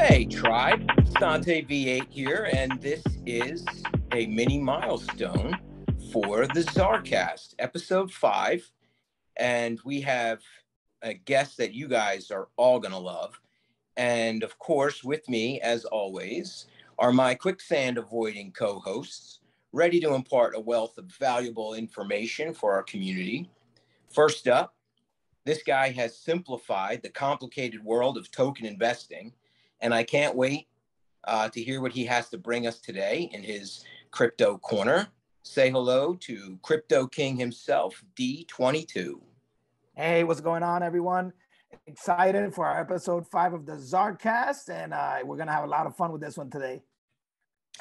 Hey, Tribe. Stante V8 here, and this is a mini milestone for the ZarCast, episode 5. And we have a guest that you guys are all going to love. And of course, with me, as always, are my quicksand avoiding co-hosts, ready to impart a wealth of valuable information for our community. First up, this guy has simplified the complicated world of token investing, and I can't wait to hear what he has to bring us today in his crypto corner. Say hello to Crypto King himself, D22. Hey, what's going on, everyone? Excited for our episode 5 of the ZarCast, and we're going to have a lot of fun with this one today.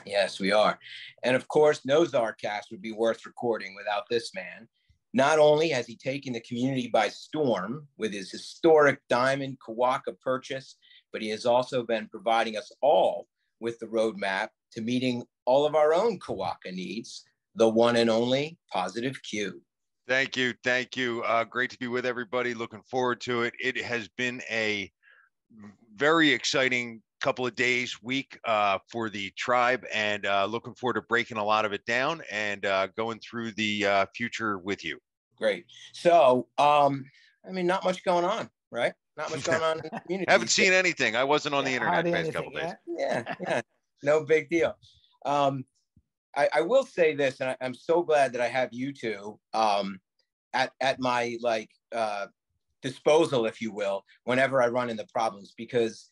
Yes, we are. And of course, no ZarCast would be worth recording without this man. Not only has he taken the community by storm with his historic diamond Quokka purchase, but he has also been providing us all with the roadmap to meeting all of our own Quokka needs, the one and only Positive Q. Thank you. Thank you. Great to be with everybody. Looking forward to it. It has been a very exciting couple of days, week for the tribe, and looking forward to breaking a lot of it down and going through the future with you. Great. So, not much going on, right? Not much going on in the community. Haven't seen anything. I wasn't on the internet the past couple of days. Yeah. No big deal. I will say this, and I'm so glad that I have you two at my disposal, if you will, whenever I run into problems, because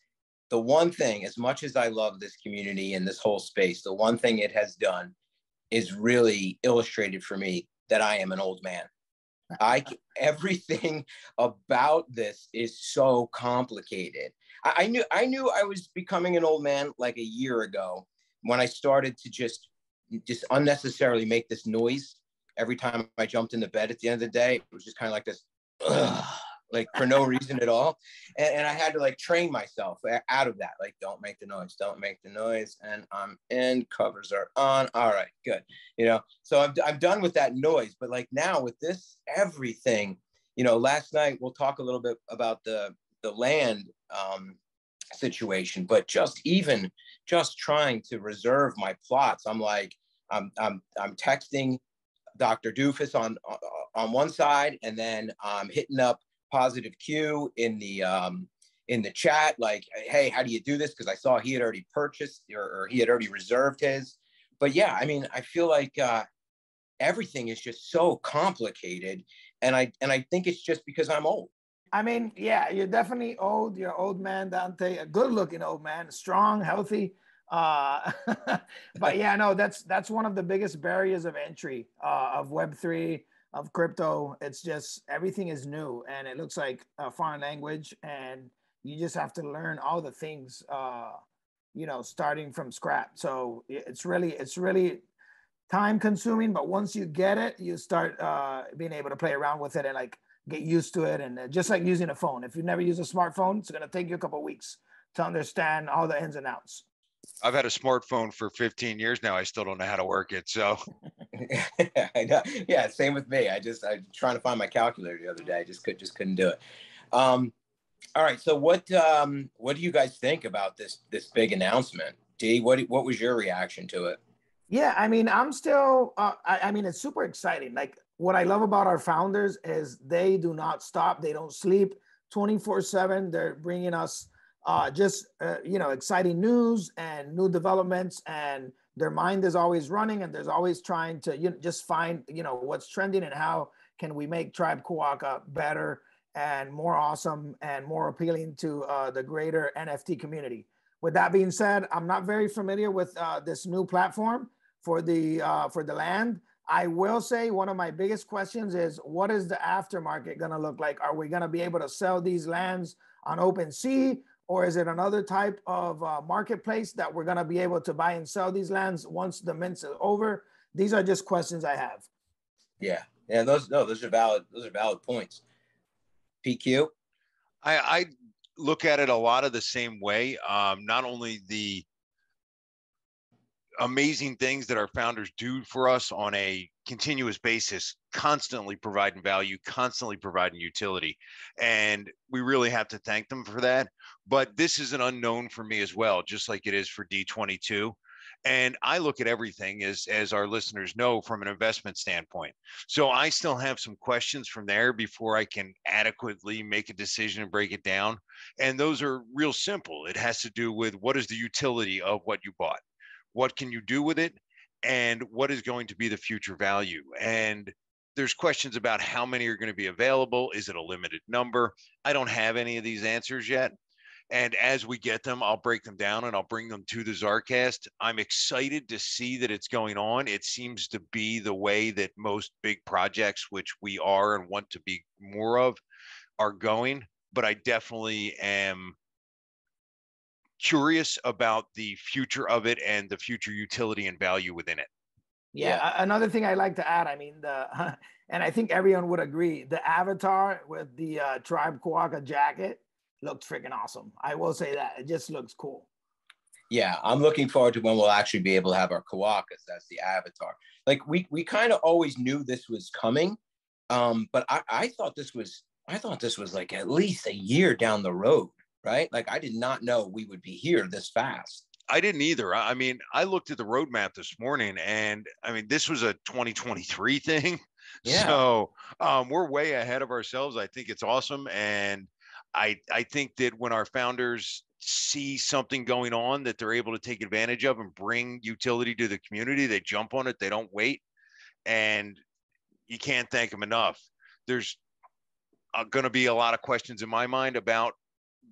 the one thing, as much as I love this community and this whole space, the one thing it has done is really illustrated for me that I am an old man. Everything about this is so complicated. I knew I was becoming an old man like a year ago when I started to just unnecessarily make this noise every time I jumped into bed at the end of the day. It was just kind of like this, like for no reason at all. And I had to like train myself out of that. Like, don't make the noise. And I'm in, covers are on. All right, good. So I'm done with that noise. But like now with this, everything, last night, we'll talk a little bit about the land situation, but just trying to reserve my plots. I'm like, I'm texting Dr. Doofus on one side, and then I'm hitting up Positive Q in the chat, like, hey, how do you do this? Because I saw he had already purchased or he had already reserved his. But yeah, I feel like everything is just so complicated, and I think it's just because I'm old. Yeah, you're definitely old. You're an old man, Dante, a good-looking old man, strong, healthy. But yeah, no, that's one of the biggest barriers of entry of Web3, of crypto. It's just everything is new and it looks like a foreign language, and you just have to learn all the things, starting from scratch. So it's really time consuming, but once you get it, you start being able to play around with it and like get used to it. And just like using a phone, if you never use a smartphone, it's going to take you a couple of weeks to understand all the ins and outs. I've had a smartphone for 15 years now. I still don't know how to work it. So I know. Yeah, same with me. I trying to find my calculator the other day. I just couldn't do it. All right. So what do you guys think about this big announcement? D, what was your reaction to it? Yeah, I'm still it's super exciting. Like, what I love about our founders is they do not stop. They don't sleep 24/7. They're bringing us exciting news and new developments, and their mind is always running, and there's always trying to just find what's trending and how can we make Tribe Quokka better and more awesome and more appealing to the greater NFT community. With that being said, I'm not very familiar with this new platform for the land. I will say one of my biggest questions is, what is the aftermarket going to look like? Are we going to be able to sell these lands on OpenSea? Or is it another type of marketplace that we're going to be able to buy and sell these lands once the mint is over? These are just questions I have. Yeah. Those are valid points. PQ? I look at it a lot of the same way. Not only the amazing things that our founders do for us on a continuous basis, constantly providing value, constantly providing utility. And we really have to thank them for that. But this is an unknown for me as well, just like it is for D22. And I look at everything as our listeners know from an investment standpoint. So I still have some questions from there before I can adequately make a decision and break it down. And those are real simple. It has to do with what is the utility of what you bought? What can you do with it? And what is going to be the future value? And there's questions about how many are going to be available. Is it a limited number? I don't have any of these answers yet. And as we get them, I'll break them down and I'll bring them to the ZarCast. I'm excited to see that it's going on. It seems to be the way that most big projects, which we are and want to be more of, are going. But I definitely am curious about the future of it and the future utility and value within it. Yeah. Another thing I like to add, I mean, and I think everyone would agree, the avatar with the Tribe Quokka jacket looks freaking awesome. I will say that. It just looks cool. Yeah, I'm looking forward to when we'll actually be able to have our Quokkas. That's the avatar. Like we kind of always knew this was coming, but I thought this was like at least a year down the road, right? Like I did not know we would be here this fast. I didn't either. I mean, I looked at the roadmap this morning, and I mean, this was a 2023 thing. Yeah. So we're way ahead of ourselves. I think it's awesome, and I think that when our founders see something going on that they're able to take advantage of and bring utility to the community, they jump on it. They don't wait, and you can't thank them enough. There's going to be a lot of questions in my mind about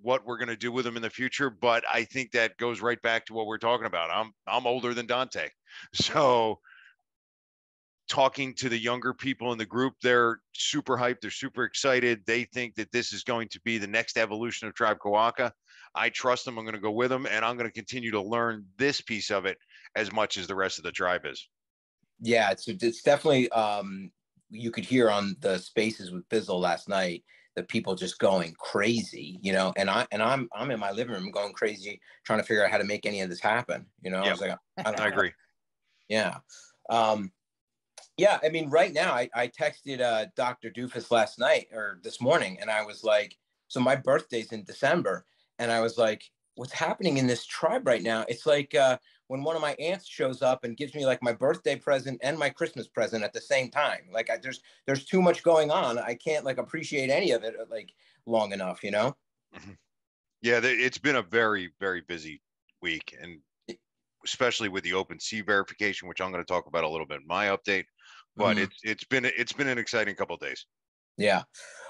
what we're going to do with them in the future, but I think that goes right back to what we're talking about. I'm older than Dante, so talking to the younger people in the group, they're super hyped, they're super excited. They think that this is going to be the next evolution of Tribe Quokka. I trust them. I'm going to go with them, and I'm going to continue to learn this piece of it as much as the rest of the tribe is. Yeah, it's definitely you could hear on the spaces with Bizzle last night the people just going crazy, you know, and I'm in my living room going crazy trying to figure out how to make any of this happen. You know, yep. I was like, I agree. Yeah. Yeah, I mean, right now I texted Dr. Doofus last night or this morning, and I was like, so my birthday's in December, and I was like, what's happening in this tribe right now? It's like when one of my aunts shows up and gives me like my birthday present and my Christmas present at the same time. Like there's too much going on. I can't like appreciate any of it like long enough, you know? Mm-hmm. Yeah, it's been a very, very busy week, and especially with the OpenSea verification, which I'm going to talk about a little bit in my update. But it's been an exciting couple of days. Yeah.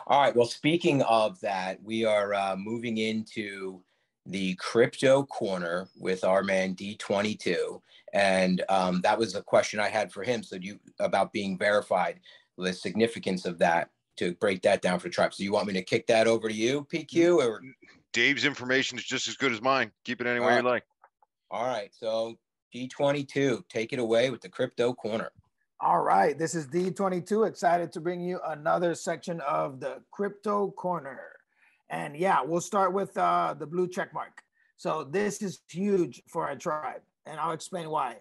All right. Well, speaking of that, we are moving into the crypto corner with our man D22, and that was a question I had for him. So about being verified, the significance of that, to break that down for Tribe. So you want me to kick that over to you, PQ, or Dave's information is just as good as mine. Keep it anywhere you like. All right. So D22, take it away with the crypto corner. All right, this is D22, excited to bring you another section of the Crypto Corner. And yeah, we'll start with the blue check mark. So this is huge for our tribe, and I'll explain why.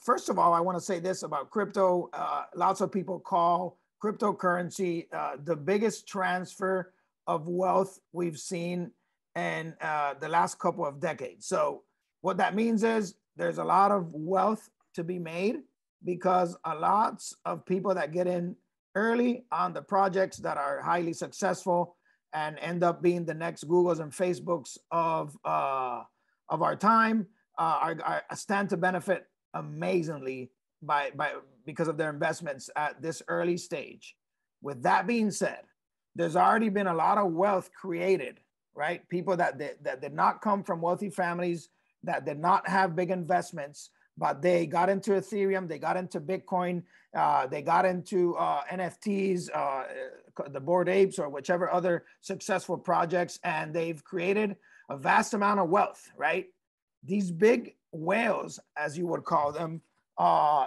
First of all, I want to say this about crypto. Lots of people call cryptocurrency the biggest transfer of wealth we've seen in the last couple of decades. So what that means is there's a lot of wealth to be made, because a lot of people that get in early on the projects that are highly successful and end up being the next Googles and Facebooks of our time are stand to benefit amazingly because of their investments at this early stage. With that being said, there's already been a lot of wealth created, right? People that did not come from wealthy families, that did not have big investments, but they got into Ethereum, they got into Bitcoin, they got into NFTs, the Bored Apes, or whichever other successful projects, and they've created a vast amount of wealth, right? These big whales, as you would call them,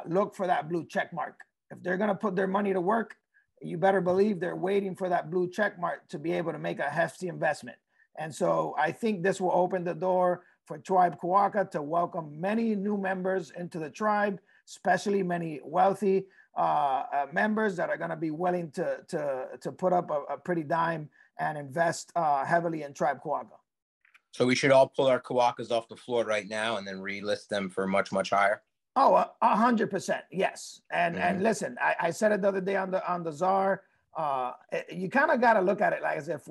look for that blue check mark. If they're gonna put their money to work, you better believe they're waiting for that blue check mark to be able to make a hefty investment. And so I think this will open the door for Tribe Quokka to welcome many new members into the tribe, especially many wealthy members that are going to be willing to put up a pretty dime and invest heavily in Tribe Quokka. So we should all pull our Quokkas off the floor right now and then relist them for much, much higher. Oh, 100%. Yes. And listen, I said it the other day on the Zar. You kind of got to look at it like as if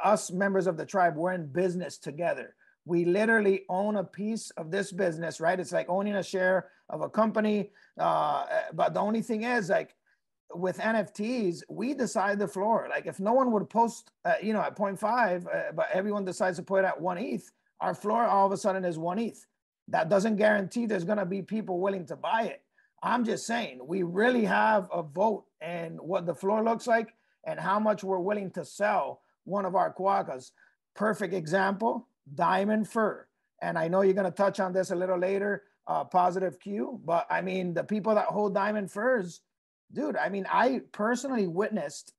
us members of the tribe, we're in business together. We literally own a piece of this business, right? It's like owning a share of a company. But the only thing is, like with NFTs, we decide the floor. Like if no one would post, at 0.5, but everyone decides to put it at 1 ETH, our floor all of a sudden is 1 ETH. That doesn't guarantee there's going to be people willing to buy it. I'm just saying we really have a vote in what the floor looks like and how much we're willing to sell one of our Quokkas. Perfect example, Diamond Fur. And I know you're going to touch on this a little later, Positive Q, but I mean, the people that hold Diamond Furs, dude, I mean, I personally witnessed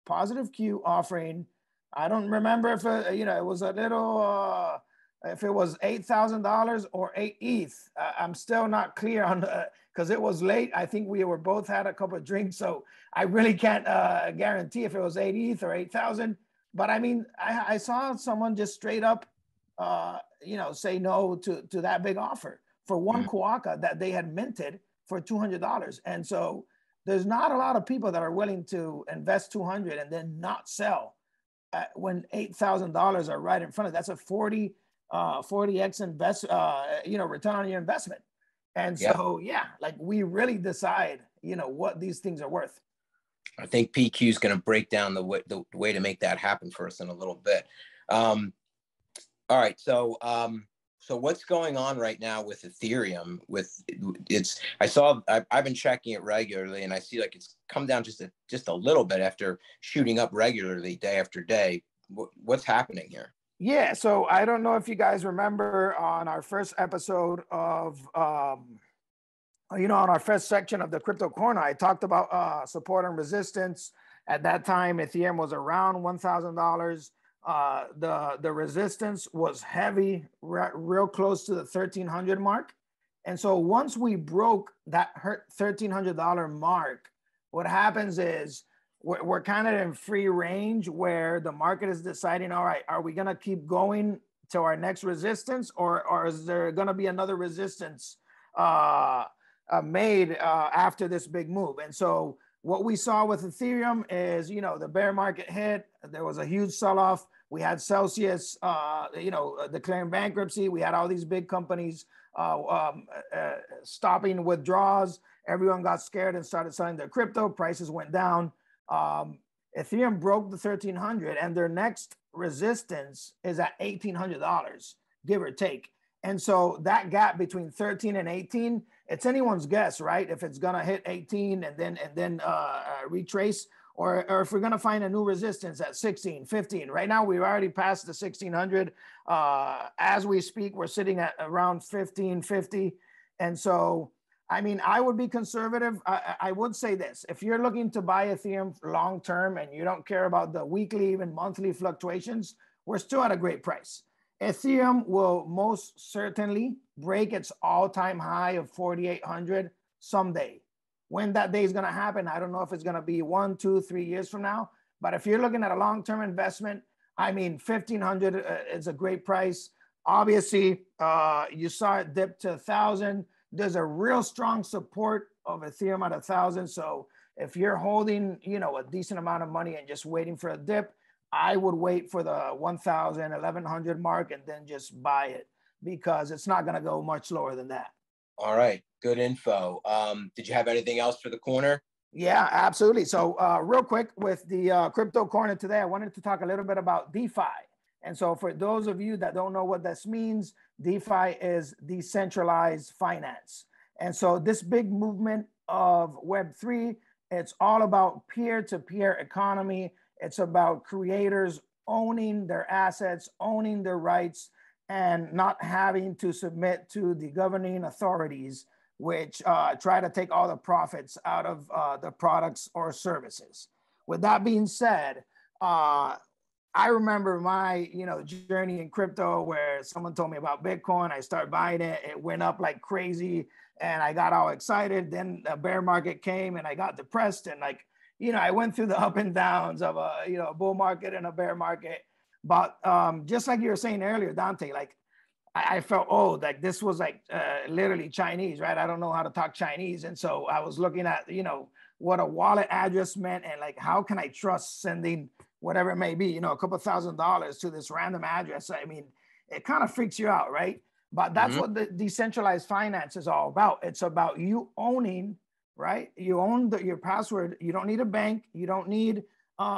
Positive Q offering, I don't remember if, it was a little, if it was $8,000 or 8 ETH. I'm still not clear on because it was late. I think we were both had a couple of drinks, so I really can't guarantee if it was 8 ETH or 8,000. But I mean, I saw someone just straight up, say no to that big offer for one Quokka that they had minted for $200. And so there's not a lot of people that are willing to invest $200 and then not sell when $8,000 are right in front of. That's a 40x invest, return on your investment. And so, like we really decide, what these things are worth. I think PQ is going to break down the way to make that happen for us in a little bit. All right. So what's going on right now with Ethereum? I've been checking it regularly and I see like it's come down just a little bit after shooting up regularly day after day. What's happening here? Yeah, so I don't know if you guys remember on our first episode of, on our first section of the Crypto Corner, I talked about support and resistance. At that time, Ethereum was around $1,000. The resistance was heavy, real close to the 1,300 mark. And so once we broke that $1,300 mark, what happens is, we're kind of in free range where the market is deciding, all right, are we going to keep going to our next resistance or is there going to be another resistance made after this big move? And so what we saw with Ethereum is, the bear market hit. There was a huge sell-off. We had Celsius, declaring bankruptcy. We had all these big companies stopping withdrawals. Everyone got scared and started selling their crypto. Prices went down. Ethereum broke the 1,300 and their next resistance is at $1,800, give or take. And so that gap between 13 and 18, it's anyone's guess, right? If it's going to hit 18 and then retrace, or if we're going to find a new resistance at 16, 15. Right now, we've already passed the 1,600. As we speak, we're sitting at around 1,550. And so, I mean, I would be conservative. I would say this. If you're looking to buy Ethereum long-term and you don't care about the weekly, even monthly fluctuations, we're still at a great price. Ethereum will most certainly break its all-time high of 4,800 someday. When that day is going to happen, I don't know if it's going to be 1, 2, 3 years from now. But if you're looking at a long-term investment, I mean, 1,500 is a great price. Obviously, you saw it dip to 1,000. There's a real strong support of Ethereum at 1,000. So if you're holding, a decent amount of money and just waiting for a dip, I would wait for the 1,000, 1,100 mark and then just buy it because it's not going to go much lower than that. All right. Good info. Did you have anything else for the corner? Yeah, absolutely. So real quick with the Crypto Corner today, I wanted to talk a little bit about DeFi. And so for those of you that don't know what this means, DeFi is decentralized finance. And so this big movement of Web3, it's all about peer-to-peer economy. It's about creators owning their assets, owning their rights, and not having to submit to the governing authorities, which try to take all the profits out of the products or services. With that being said, I remember my journey in crypto where someone told me about Bitcoin. I started buying it. It went up like crazy. and I got all excited. Then the bear market came and I got depressed, and like, you know, I went through the up and downs of a, you know, a bull market and a bear market. But just like you were saying earlier, Dante, like I felt, oh, like this was like literally Chinese, right? I don't know how to talk Chinese. And so I was looking at, you know, what a wallet address meant, and like, how can I trust sending whatever it may be, you know, a couple $1,000s to this random address? I mean, it kind of freaks you out, right? But that's what the decentralized finance is all about. It's about you owning, right? You own your password. You don't need a bank. You don't need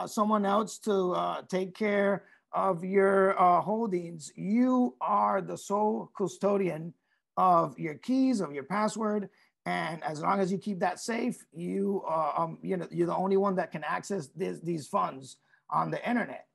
someone else to take care of your holdings. You are the sole custodian of your keys, of your password. And as long as you keep that safe, you know, you're the only one that can access these funds on the internet.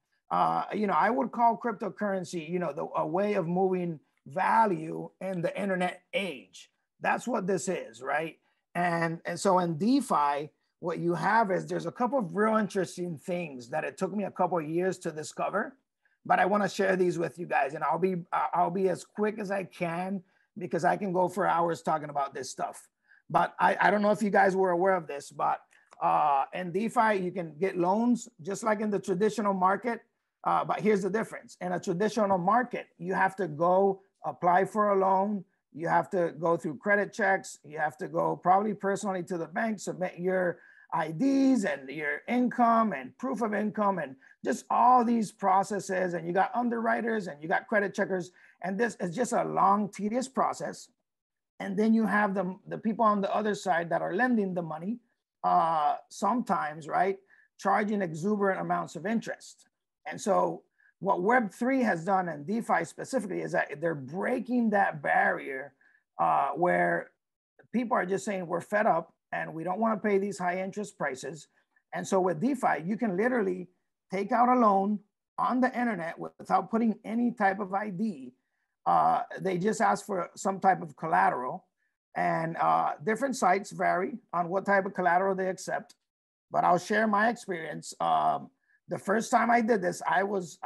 You know, I would call cryptocurrency, you know, a way of moving value in the internet age. That's what this is, right? And so in DeFi, what you have is there's a couple of real interesting things that it took me a couple of years to discover, but I want to share these with you guys, and I'll be as quick as I can because I can go for hours talking about this stuff. But I don't know if you guys were aware of this, but in DeFi, you can get loans just like in the traditional market. But here's the difference. In a traditional market, you have to go apply for a loan. You have to go through credit checks. You have to go probably personally to the bank, submit your IDs and your income and proof of income and just all these processes. And you got underwriters and you got credit checkers. And this is just a long, tedious process. And then you have the people on the other side that are lending the money, sometimes, right, charging exuberant amounts of interest. And so what Web3 has done, and DeFi specifically, is that they're breaking that barrier where people are just saying, we're fed up and we don't want to pay these high interest prices. And so with DeFi, you can literally take out a loan on the internet without putting any type of ID. They just ask for some type of collateral, and different sites vary on what type of collateral they accept. But I'll share my experience. The first time I did this, I was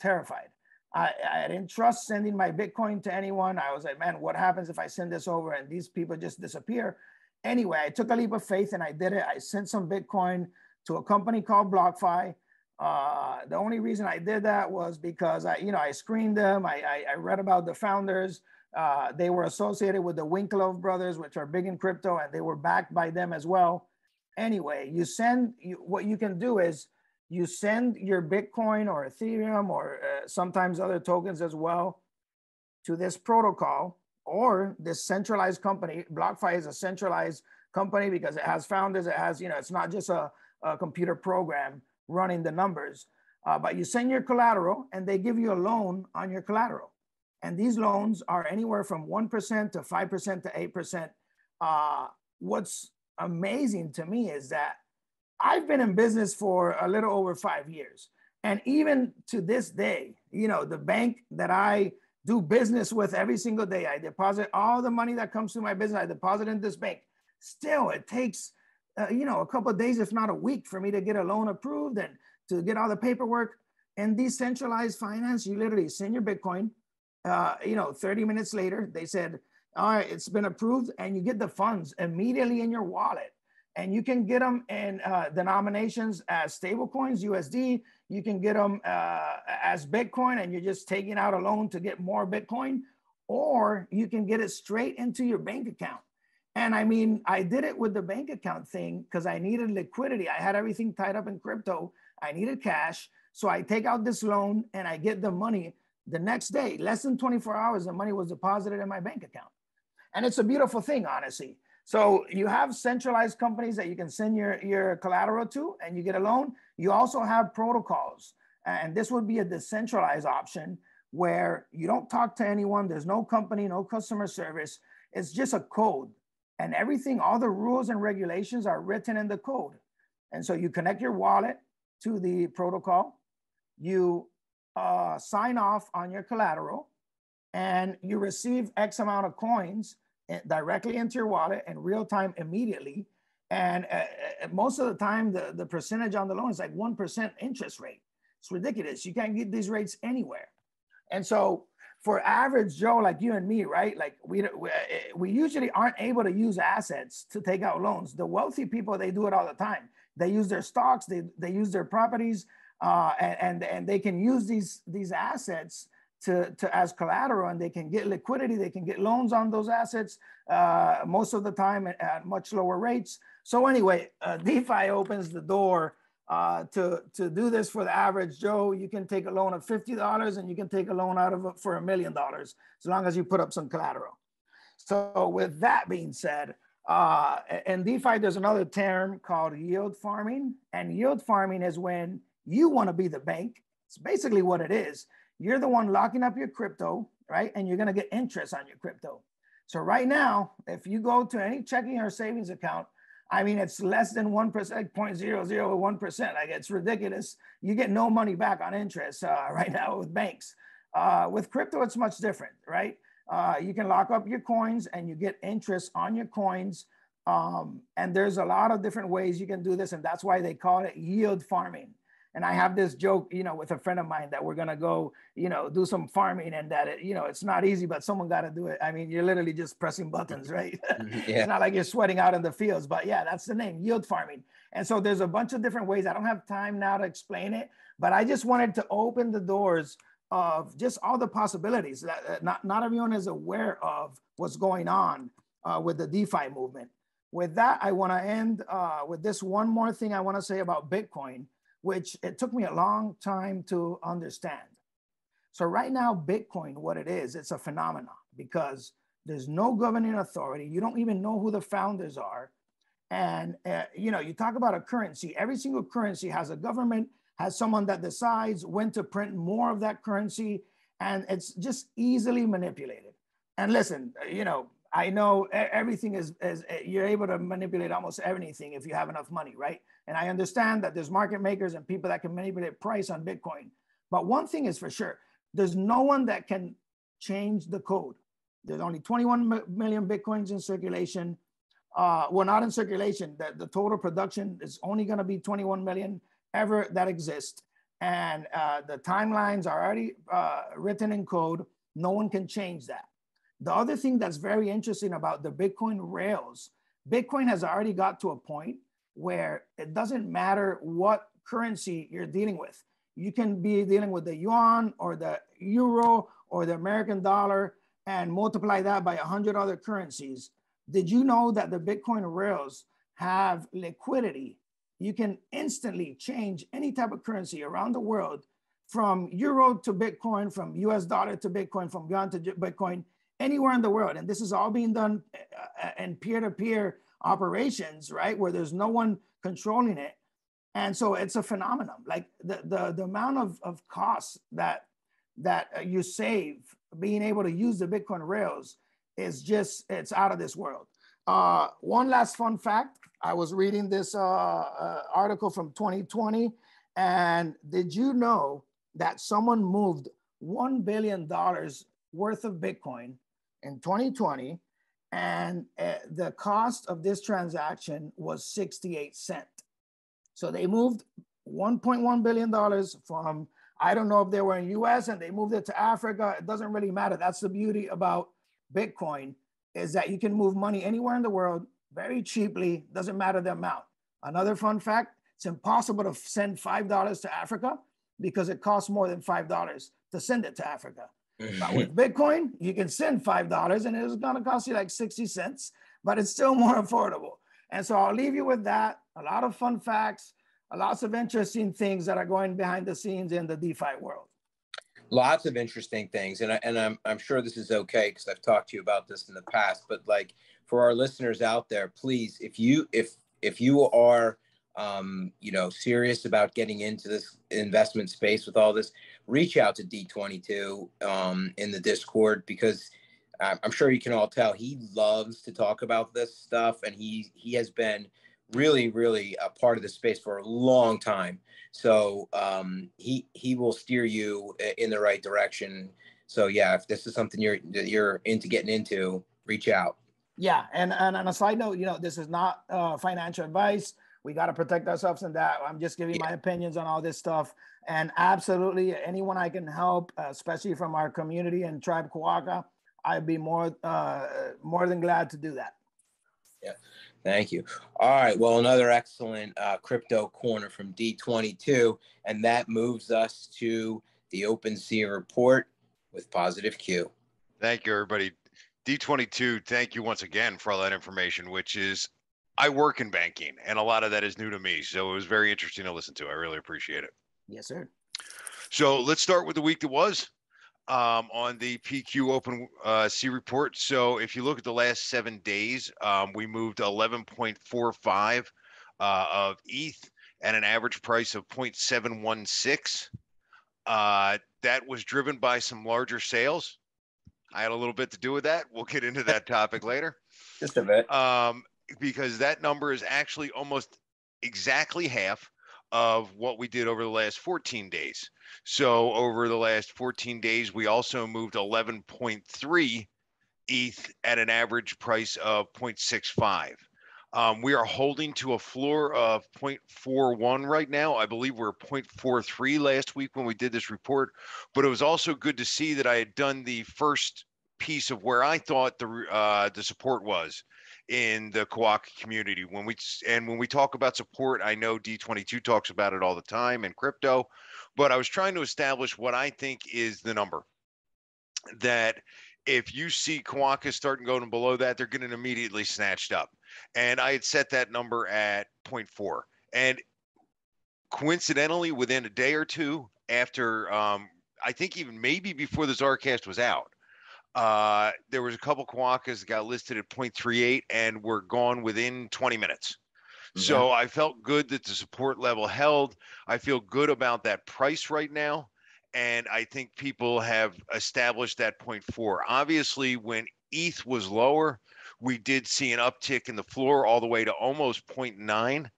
terrified. I didn't trust sending my Bitcoin to anyone. I was like, man, what happens if I send this over and these people just disappear? Anyway, I took a leap of faith and I did it. I sent some Bitcoin to a company called BlockFi. The only reason I did that was because I screened them. I read about the founders. They were associated with the Winklevoss brothers, which are big in crypto, and they were backed by them as well. Anyway, what you can do is you send your Bitcoin or Ethereum or sometimes other tokens as well to this protocol or this centralized company. BlockFi is a centralized company because it has founders. It has, it's not just a computer program running the numbers, but you send your collateral and they give you a loan on your collateral. And these loans are anywhere from 1% to 5% to 8%. What's amazing to me is that I've been in business for a little over 5 years. And even to this day, the bank that I do business with every single day, I deposit all the money that comes to my business, I deposit in this bank. Still, it takes, a couple of days, if not a week, for me to get a loan approved and to get all the paperwork. In decentralized finance, you literally send your Bitcoin, 30 minutes later, they said, all right, it's been approved, and you get the funds immediately in your wallet. And you can get them in denominations as stable coins, USD. You can get them as Bitcoin, and you're just taking out a loan to get more Bitcoin, or you can get it straight into your bank account. And I mean, I did it with the bank account thing because I needed liquidity. I had everything tied up in crypto. I needed cash. So I take out this loan and I get the money the next day. Less than 24 hours, the money was deposited in my bank account. And it's a beautiful thing, honestly. So you have centralized companies that you can send your collateral to and you get a loan. You also have protocols. And this would be a decentralized option where you don't talk to anyone. There's no company, no customer service. It's just a code. And everything, all the rules and regulations are written in the code. And so you connect your wallet to the protocol. You sign off on your collateral and you receive X amount of coins directly into your wallet in real time immediately. And most of the time, the percentage on the loan is like 1% interest rate. It's ridiculous. You can't get these rates anywhere. And so for average Joe like you and me, right? Like we usually aren't able to use assets to take out loans. The wealthy people, they do it all the time. They use their stocks, they use their properties, and they can use these assets to as collateral, and they can get liquidity, they can get loans on those assets most of the time at much lower rates. So anyway, DeFi opens the door to do this for the average Joe. You can take a loan of $50 and you can take a loan out of it for $1 million, as long as you put up some collateral. So with that being said, in DeFi, there's another term called yield farming. And yield farming is when you want to be the bank. It's basically what it is. You're the one locking up your crypto, right? And you're going to get interest on your crypto. So right now, if you go to any checking or savings account, I mean, it's less than 1%, 0.001%. Like, it's ridiculous. You get no money back on interest right now with banks. With crypto, it's much different, right? You can lock up your coins and you get interest on your coins. And there's a lot of different ways you can do this. And that's why they call it yield farming. And I have this joke, with a friend of mine that we're going to go, do some farming, and that, it's not easy, but someone got to do it. I mean, you're literally just pressing buttons, right? Yeah. It's not like you're sweating out in the fields, but yeah, that's the name, yield farming. And so there's a bunch of different ways. I don't have time now to explain it, but I just wanted to open the doors of just all the possibilities that not everyone is aware of what's going on with the DeFi movement. With that, I want to end with this one more thing I want to say about Bitcoin, which it took me a long time to understand. So right now, Bitcoin, what it is, it's a phenomenon because there's no governing authority. You don't even know who the founders are. And, you talk about a currency. Every single currency has a government, has someone that decides when to print more of that currency. And it's just easily manipulated. And listen, I know everything is you're able to manipulate almost anything if you have enough money, right? And I understand that there's market makers and people that can manipulate price on Bitcoin. But one thing is for sure, there's no one that can change the code. There's only 21 million Bitcoins in circulation. Well, not in circulation. The total production is only going to be 21 million ever that exist. And the timelines are already written in code. No one can change that. The other thing that's very interesting about the Bitcoin rails, Bitcoin has already got to a point where it doesn't matter what currency you're dealing with. You can be dealing with the yuan or the euro or the American dollar and multiply that by 100 other currencies. Did you know that the Bitcoin rails have liquidity? You can instantly change any type of currency around the world, from euro to Bitcoin, from US dollar to Bitcoin, from yuan to Bitcoin, anywhere in the world. And this is all being done in peer-to-peer operations, right? Where there's no one controlling it. And so it's a phenomenon. Like the amount of costs that you save being able to use the Bitcoin rails is just, it's out of this world. One last fun fact. I was reading this article from 2020. And did you know that someone moved $1 billion worth of Bitcoin in 2020, and the cost of this transaction was 68 cents. So they moved $1.1 billion from, I don't know if they were in US and they moved it to Africa. It doesn't really matter. That's the beauty about Bitcoin, is that you can move money anywhere in the world very cheaply. Doesn't matter the amount. Another fun fact, it's impossible to send $5 to Africa because it costs more than $5 to send it to Africa. But with Bitcoin, you can send $5 and it's going to cost you like 60 cents, but it's still more affordable. And so I'll leave you with that. A lot of fun facts, lots of interesting things that are going behind the scenes in the DeFi world. Lots of interesting things. And I'm sure this is okay because I've talked to you about this in the past, but like for our listeners out there, please, if you are serious about getting into this investment space with all this, reach out to D22 in the Discord, because I'm sure you can all tell he loves to talk about this stuff, and he has been really, really a part of the space for a long time. So he will steer you in the right direction. So yeah, if this is something you're into getting into, reach out. Yeah, and on a side note, this is not financial advice. We got to protect ourselves in that. I'm just giving my opinions on all this stuff. And absolutely anyone I can help, especially from our community and Tribe Quokka, I'd be more than glad to do that. Yeah, thank you. All right, well, another excellent crypto corner from D22, and that moves us to the OpenSea report with Positive Q. Thank you, everybody. D22, thank you once again for all that information, which is, I work in banking, and a lot of that is new to me, so it was very interesting to listen to. I really appreciate it. Yes, sir. So let's start with the week that was. On the PQ OpenSea report. So if you look at the last 7 days, we moved 11.45 of ETH at an average price of 0.716. That was driven by some larger sales. I had a little bit to do with that. We'll get into that topic later. Just a bit. Because that number is actually almost exactly half of what we did over the last 14 days. So over the last 14 days, we also moved 11.3 ETH at an average price of 0.65. We are holding to a floor of 0.41 right now. I believe we're 0.43 last week when we did this report, but it was also good to see that I had done the first piece of where I thought the support was in the Quokka community. When we talk about support, I know D22 talks about it all the time in crypto, but I was trying to establish what I think is the number that if you see Quokka starting going below that, they're getting immediately snatched up. And I had set that number at 0.4. And coincidentally, within a day or two after, I think even maybe before the ZarCast was out, there was a couple Quokkas that got listed at 0.38 and were gone within 20 minutes. Yeah. So I felt good that the support level held. I feel good about that price right now. And I think people have established that 0.4. Obviously, when ETH was lower, we did see an uptick in the floor all the way to almost 0.9.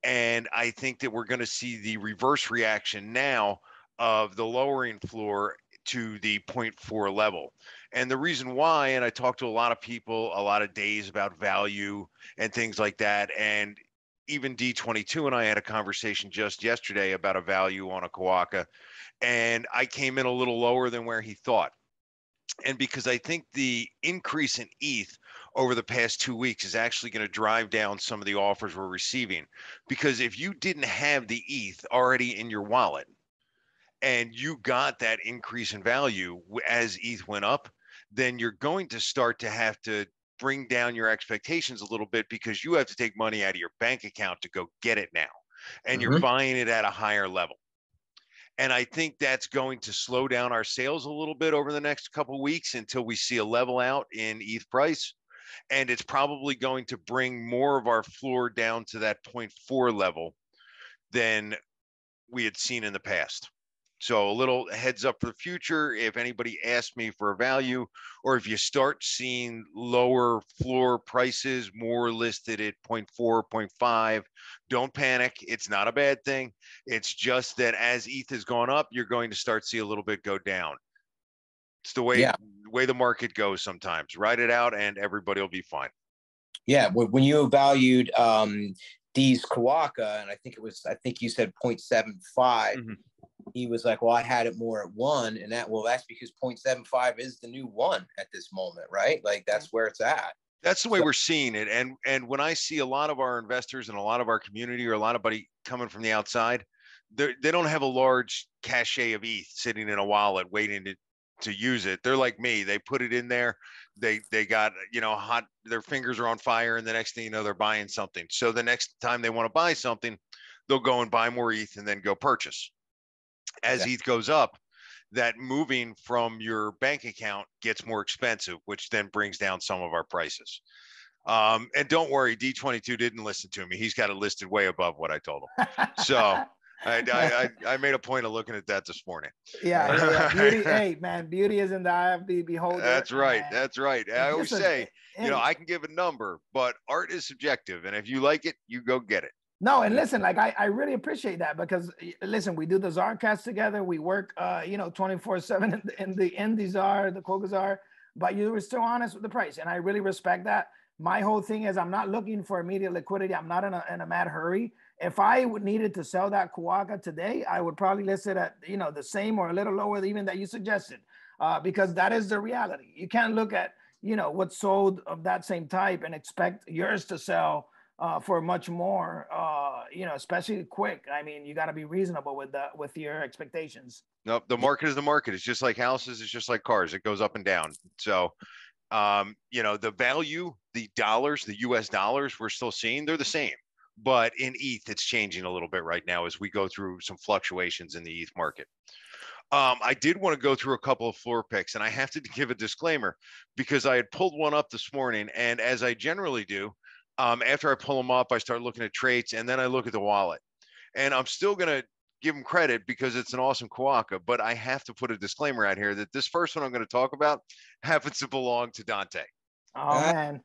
And I think that we're going to see the reverse reaction now of the lowering floor to the 0.4 level. And the reason why, and I talked to a lot of people, a lot of days about value and things like that. And even D22 and I had a conversation just yesterday about a value on a Quokka. And I came in a little lower than where he thought. And because I think the increase in ETH over the past 2 weeks is actually going to drive down some of the offers we're receiving. Because if you didn't have the ETH already in your wallet and you got that increase in value as ETH went up, then you're going to start to have to bring down your expectations a little bit because you have to take money out of your bank account to go get it now. And you're buying it at a higher level. And I think that's going to slow down our sales a little bit over the next couple of weeks until we see a level out in ETH price. And it's probably going to bring more of our floor down to that 0.4 level than we had seen in the past. So a little heads up for the future. If anybody asks me for a value, or if you start seeing lower floor prices, more listed at 0.4, 0.5, don't panic. It's not a bad thing. It's just that as ETH has gone up, you're going to start to see a little bit go down. It's the way the market goes sometimes. Ride it out and everybody will be fine. Yeah, when you valued these Quokka, and I think you said 0.75, he was like, well, I had it more at 1, and that's because 0.75 is the new 1 at this moment, right? Like that's where it's at. That's the way we're seeing it. And when I see a lot of our investors and a lot of our community or a lot of buddy coming from the outside, they don't have a large cachet of ETH sitting in a wallet waiting to use it. They're like me. They put it in there. They got, hot, their fingers are on fire, and the next thing you know, they're buying something. So the next time they want to buy something, they'll go and buy more ETH and then go purchase. As ETH goes up, that moving from your bank account gets more expensive, which then brings down some of our prices. And don't worry, D22 didn't listen to me. He's got it listed way above what I told him. So I made a point of looking at that this morning. Yeah. Beauty, hey man, beauty is in the eye of the beholder. That's right. That's right. I always say, I can give a number, but art is subjective. And if you like it, you go get it. No, and listen, like I really appreciate that because listen, we do the ZarCast together. We work, 24/7 in the Zar, the Quokka Zar, but you were still honest with the price, and I really respect that. My whole thing is I'm not looking for immediate liquidity. I'm not in a mad hurry. if I needed to sell that Quokka today, I would probably list it at, the same or a little lower even that you suggested, because that is the reality. You can't look at, what's sold of that same type and expect yours to sell for much more, especially quick. I mean, you got to be reasonable with your expectations. Nope, the market is the market. It's just like houses. It's just like cars. It goes up and down. So, the value, the dollars, the US dollars we're still seeing, they're the same. But in ETH, it's changing a little bit right now as we go through some fluctuations in the ETH market. I did want to go through a couple of floor picks, and I have to give a disclaimer because I had pulled one up this morning, and as I generally do, after I pull them up, I start looking at traits, and then I look at the wallet. And I'm still going to give him credit because it's an awesome Quokka, but I have to put a disclaimer out here that this first one I'm going to talk about happens to belong to Dante. Oh, man.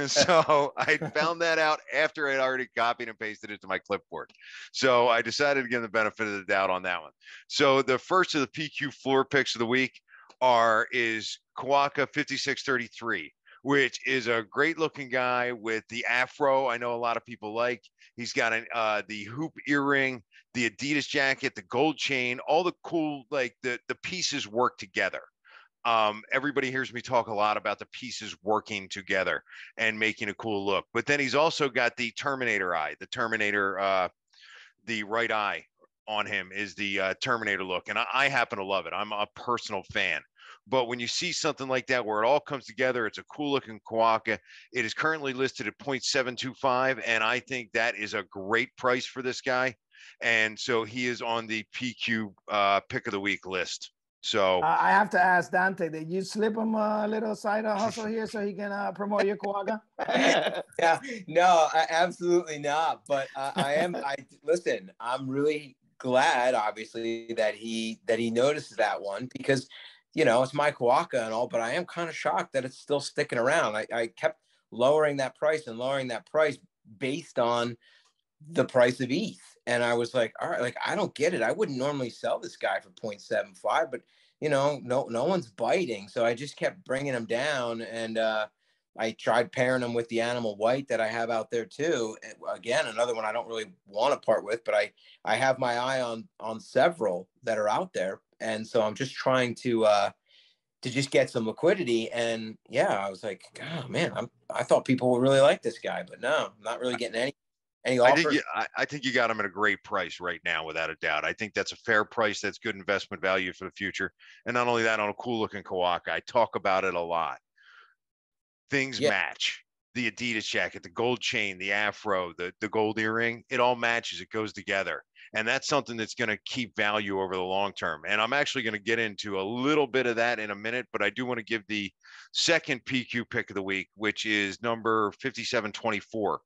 So I found that out after I'd already copied and pasted it to my clipboard. So I decided to give the benefit of the doubt on that one. So the first of the PQ floor picks of the week is Quokka 5633, which is a great looking guy with the afro. I know a lot of people like. He's got the hoop earring, the Adidas jacket, the gold chain, all the cool, like the pieces work together. Everybody hears me talk a lot about the pieces working together and making a cool look. But then he's also got the Terminator eye, the right eye on him is the Terminator look. And I happen to love it. I'm a personal fan. But when you see something like that where it all comes together, it's a cool looking Quokka. It is currently listed at 0.725, and I think that is a great price for this guy. And so he is on the PQ pick of the week list. So I have to ask Dante, did you slip him a little side hustle here so he can promote your Quokka? Yeah, no, absolutely not. But listen, I'm really glad, obviously, that he noticed that one because, it's my Quokka and all, but I am kind of shocked that it's still sticking around. I kept lowering that price based on the price of ETH. And I was like, all right, like, I don't get it. I wouldn't normally sell this guy for 0.75, but no one's biting. So I just kept bringing him down. And I tried pairing him with the animal white that I have out there too. Again, another one I don't really want to part with, but I have my eye on several that are out there. And so I'm just trying to just get some liquidity. And yeah, I was like, oh man, I thought people would really like this guy, but no, I'm not really getting any offers. I think you got him at a great price right now, without a doubt. I think that's a fair price. That's good investment value for the future. And not only that, on a cool looking Quokka, I talk about it a lot. Things match. The Adidas jacket, the gold chain, the afro, the gold earring, it all matches. It goes together. And that's something that's going to keep value over the long term. And I'm actually going to get into a little bit of that in a minute, but I do want to give the second PQ pick of the week, which is number 5724.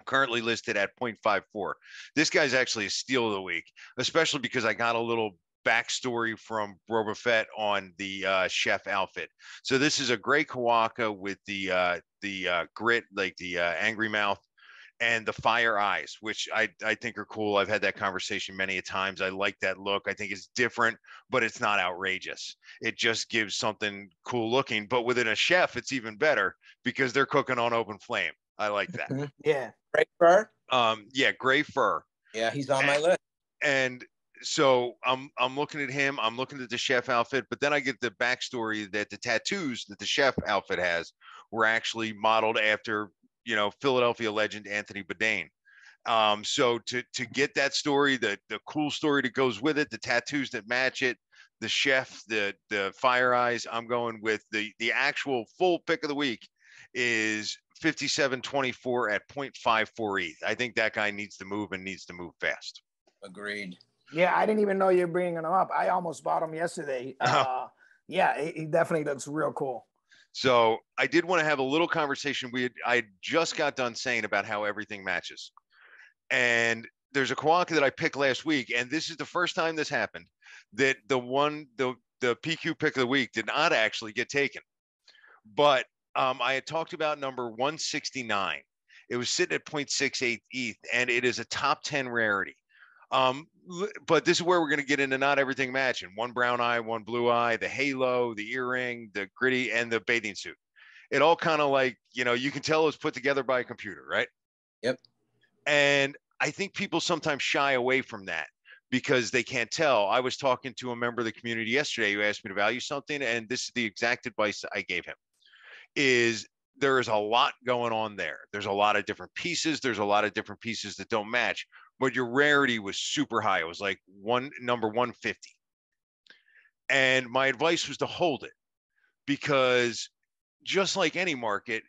Currently listed at 0.54. This guy's actually a steal of the week, especially because I got a little backstory from Boba Fett on the chef outfit. So this is a gray Quokka with the grit, like the angry mouth, and the fire eyes, which I think are cool. I've had that conversation many a times. I like that look. I think it's different, but it's not outrageous. It just gives something cool looking. But within a chef, it's even better because they're cooking on open flame. I like that. Yeah. Gray fur? Yeah, gray fur. Yeah, he's on my list. And so I'm looking at him. I'm looking at the chef outfit, but then I get the backstory that the tattoos that the chef outfit has were actually modeled after, Philadelphia legend Anthony Bourdain. So to get that story, the cool story that goes with it, the tattoos that match it, the chef, the fire eyes, I'm going with the actual full pick of the week is 5724 at 0.54 ETH. I think that guy needs to move and needs to move fast. Agreed. Yeah, I didn't even know you're bringing him up. I almost bought him yesterday. Yeah, he definitely looks real cool. So I did want to have a little conversation. I just got done saying about how everything matches. And there's a Quokka that I picked last week, and this is the first time this happened, that the PQ pick of the week did not actually get taken. But I had talked about number 169. It was sitting at 0.68 ETH, and it is a top 10 rarity. But this is where we're going to get into not everything matching. One brown eye, one blue eye, the halo, the earring, the gritty, and the bathing suit. It all kind of like, you can tell it was put together by a computer, right? Yep. And I think people sometimes shy away from that because they can't tell. I was talking to a member of the community yesterday who asked me to value something, and this is the exact advice I gave him, is there is a lot going on there. There's a lot of different pieces. There's a lot of different pieces that don't match, but your rarity was super high. It was like number 150. And my advice was to hold it, because just like any market,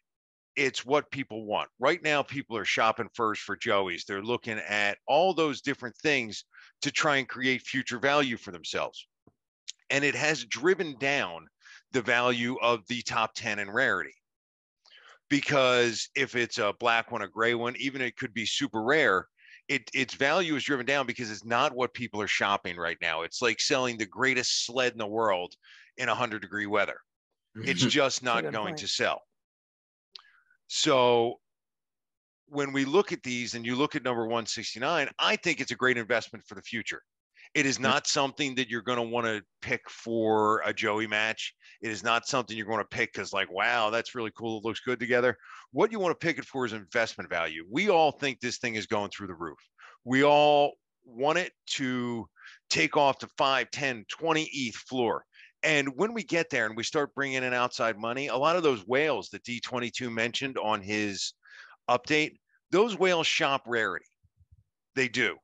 it's what people want. Right now, people are shopping first for Joey's. They're looking at all those different things to try and create future value for themselves. And it has driven down the value of the top 10 in rarity. Because if it's a black one, a gray one, even it could be super rare, its value is driven down because it's not what people are shopping right now. It's like selling the greatest sled in the world in 100-degree weather. It's just not going to sell. So when we look at these and you look at number 169, I think it's a great investment for the future. It is not something that you're going to want to pick for a Joey match. It is not something you're going to pick because, like, wow, that's really cool. It looks good together. What you want to pick it for is investment value. We all think this thing is going through the roof. We all want it to take off to 5, 10, 20 ETH floor. And when we get there and we start bringing in outside money, a lot of those whales that D22 mentioned on his update, those whales shop rarity. They do.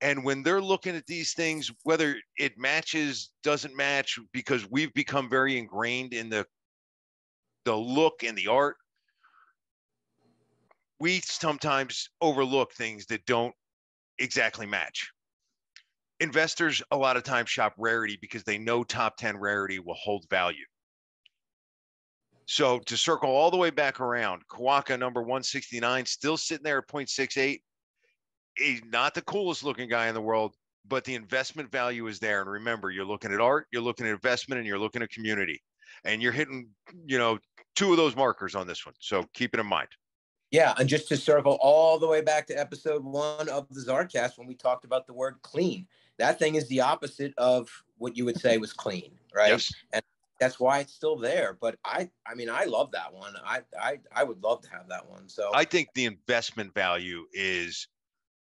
And when they're looking at these things, whether it matches, doesn't match, because we've become very ingrained in the look and the art, we sometimes overlook things that don't exactly match. Investors a lot of times shop rarity because they know top 10 rarity will hold value. So to circle all the way back around, Quokka number 169, still sitting there at 0.68. He's not the coolest looking guy in the world, but the investment value is there. And remember, you're looking at art, you're looking at investment, and you're looking at community. And you're hitting, two of those markers on this one. So keep it in mind. Yeah, and just to circle all the way back to episode 1 of the ZarCast when we talked about the word clean. That thing is the opposite of what you would say was clean, right? Yes. And that's why it's still there. But I mean, I love that one. I would love to have that one. So I think the investment value is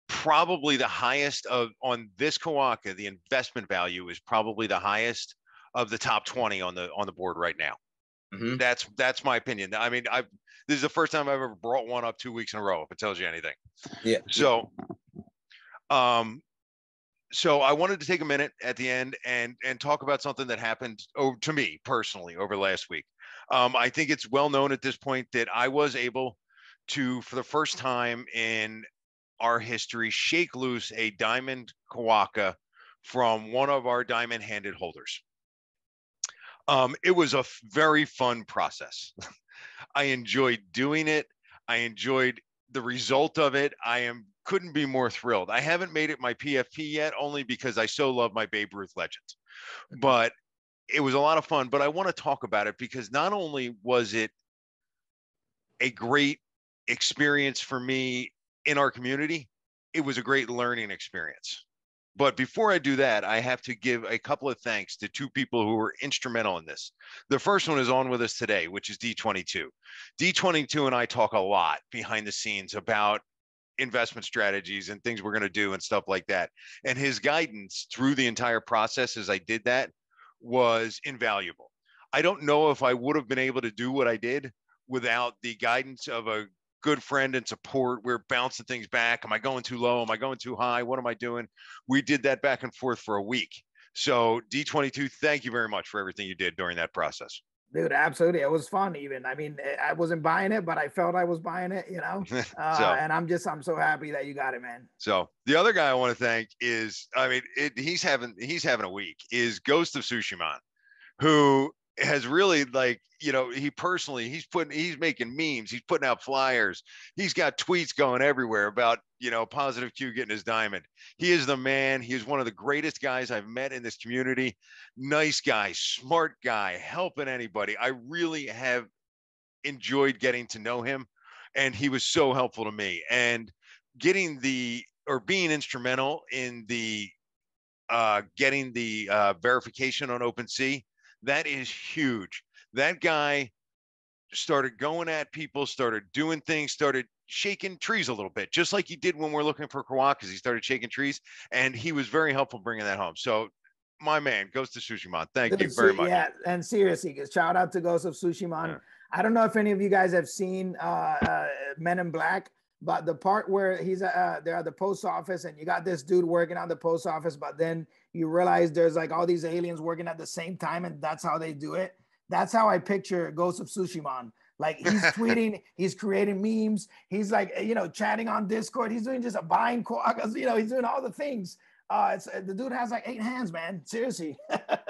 probably the highest on this Quokka. The investment value is probably the highest of the top 20 on the board right now. Mm-hmm. That's my opinion. I mean, this is the first time I've ever brought one up 2 weeks in a row, if it tells you anything. Yeah. So, so I wanted to take a minute at the end and talk about something that happened to me personally over last week. I think it's well known at this point that I was able to, for the first time in our history, shake loose a diamond Quokka from one of our diamond-handed holders. It was a very fun process. I enjoyed doing it. I enjoyed the result of it. Couldn't be more thrilled. I haven't made it my PFP yet, only because I so love my Babe Ruth legend. But it was a lot of fun. But I want to talk about it because not only was it a great experience for me in our community, it was a great learning experience. But before I do that, I have to give a couple of thanks to 2 people who were instrumental in this. The first one is on with us today, which is D22. D22 and I talk a lot behind the scenes about investment strategies and things we're going to do and stuff like that. And his guidance through the entire process as I did that was invaluable. I don't know if I would have been able to do what I did without the guidance of a good friend and support. We're bouncing things back. Am I going too low? Am I going too high? What am I doing? We did that back and forth for a week. So D22, thank you very much for everything you did during that process. Dude, absolutely. It was fun even. I mean, I wasn't buying it, but I felt I was buying it, and I'm so happy that you got it, man. So the other guy I want to thank is, he's having a week, is Ghost of Tsushima, who has really, he's making memes, he's putting out flyers, he's got tweets going everywhere about, Positive Q getting his diamond. He is the man. He is one of the greatest guys I've met in this community. Nice guy, smart guy, helping anybody. I really have enjoyed getting to know him, and he was so helpful to me. And being instrumental in the getting the verification on OpenSea, that is huge. That guy started going at people, started doing things, started shaking trees a little bit, just like he did when we're looking for Quokkas. He started shaking trees, and he was very helpful bringing that home. So my man, Ghost of Tsushima, thank you very much. Yeah, and seriously, shout out to Ghost of Tsushima. Yeah. I don't know if any of you guys have seen Men in Black, but the part where he's they're at the post office and you got this dude working on the post office, but then you realize there's like all these aliens working at the same time, and that's how they do it. That's how I picture Ghost of Tsushima. Like he's tweeting, he's creating memes, he's like, you know, chatting on Discord, he's doing just a buying quokkas, you know, he's doing all the things. The dude has like 8 hands, man. Seriously.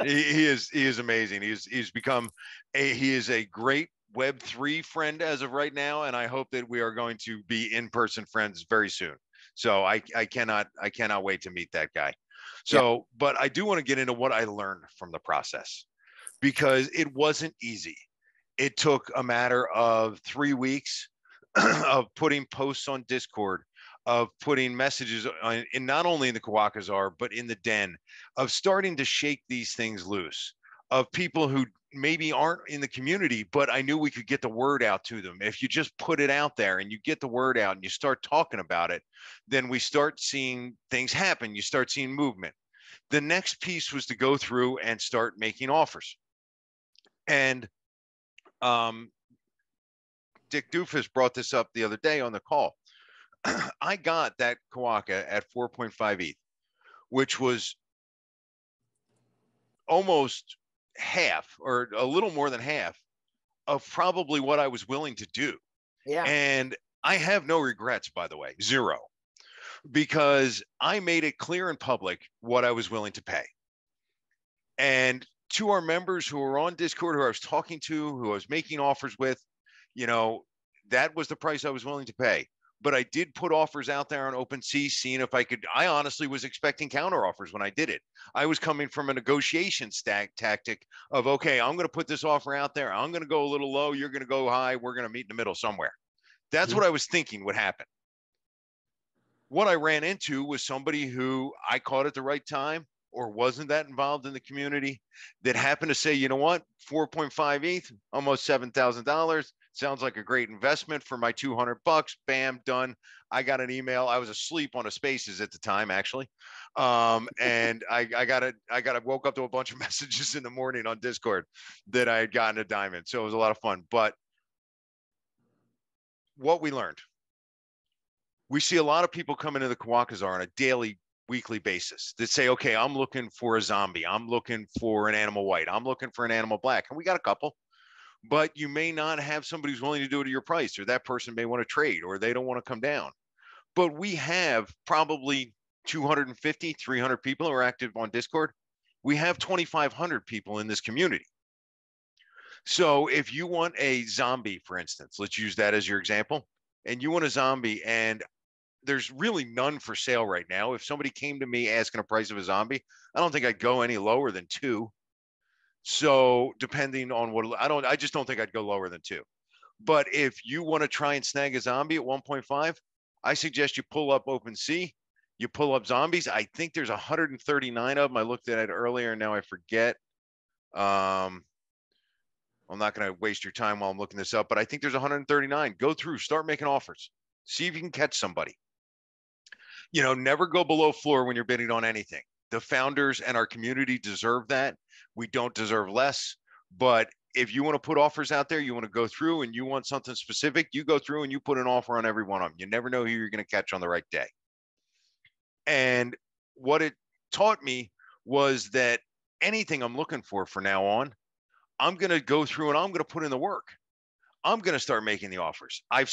he is amazing. He's become he is a great Web3 friend as of right now, and I hope that we are going to be in-person friends very soon. So I cannot wait to meet that guy. So, but I do want to get into what I learned from the process, because it wasn't easy. It took a matter of 3 weeks of putting posts on Discord, of putting messages in not only in the Quokka, but in the den, of starting to shake these things loose, of people who maybe aren't in the community, but I knew we could get the word out to them. If you just put it out there and you get the word out and you start talking about it, then we start seeing things happen. You start seeing movement. The next piece was to go through and start making offers. And Dick Doofus brought this up the other day on the call. I got that Quokka at 4.5 ETH, which was almost half, or a little more than half, of probably what I was willing to do. Yeah. And I have no regrets, by the way, 0, because I made it clear in public what I was willing to pay. And to our members who were on Discord, who I was talking to, who I was making offers with, you know, that was the price I was willing to pay. But I did put offers out there on OpenSea, seeing if I could. I honestly was expecting counter offers when I did it. I was coming from a negotiation tactic of, okay, I'm going to put this offer out there. I'm going to go a little low. You're going to go high. We're going to meet in the middle somewhere. That's what I was thinking would happen. What I ran into was somebody who I caught at the right time, or wasn't that involved in the community, that happened to say, you know what, 4.5 ETH, almost $7,000. Sounds like a great investment for my $200. Bam, done. I got an email. I was asleep on a Spaces at the time, actually. And I woke up to a bunch of messages in the morning on Discord that I had gotten a diamond. So it was a lot of fun. But what we learned, we see a lot of people come into the Quokka on a daily, weekly basis that say, okay, I'm looking for a zombie. I'm looking for an animal white. I'm looking for an animal black. And we got a couple. But you may not have somebody who's willing to do it at your price, or that person may want to trade, or they don't want to come down. But we have probably 250, 300 people who are active on Discord. We have 2,500 people in this community. So if you want a zombie, for instance, let's use that as your example, and you want a zombie, and there's really none for sale right now. If somebody came to me asking a price of a zombie, I don't think I'd go any lower than 2. So depending on what, I just don't think I'd go lower than 2. But if you want to try and snag a zombie at 1.5, I suggest you pull up OpenSea, you pull up zombies. I think there's 139 of them. I looked at it earlier and now I forget. I'm not going to waste your time while I'm looking this up, but I think there's 139. Go through, start making offers. See if you can catch somebody. You know, never go below floor when you're bidding on anything. The founders and our community deserve that. We don't deserve less. But if you want to put offers out there, you want to go through and you want something specific, you go through and you put an offer on every one of them. You never know who you're going to catch on the right day. And what it taught me was that anything I'm looking for now on, I'm going to go through and I'm going to put in the work. I'm going to start making the offers. I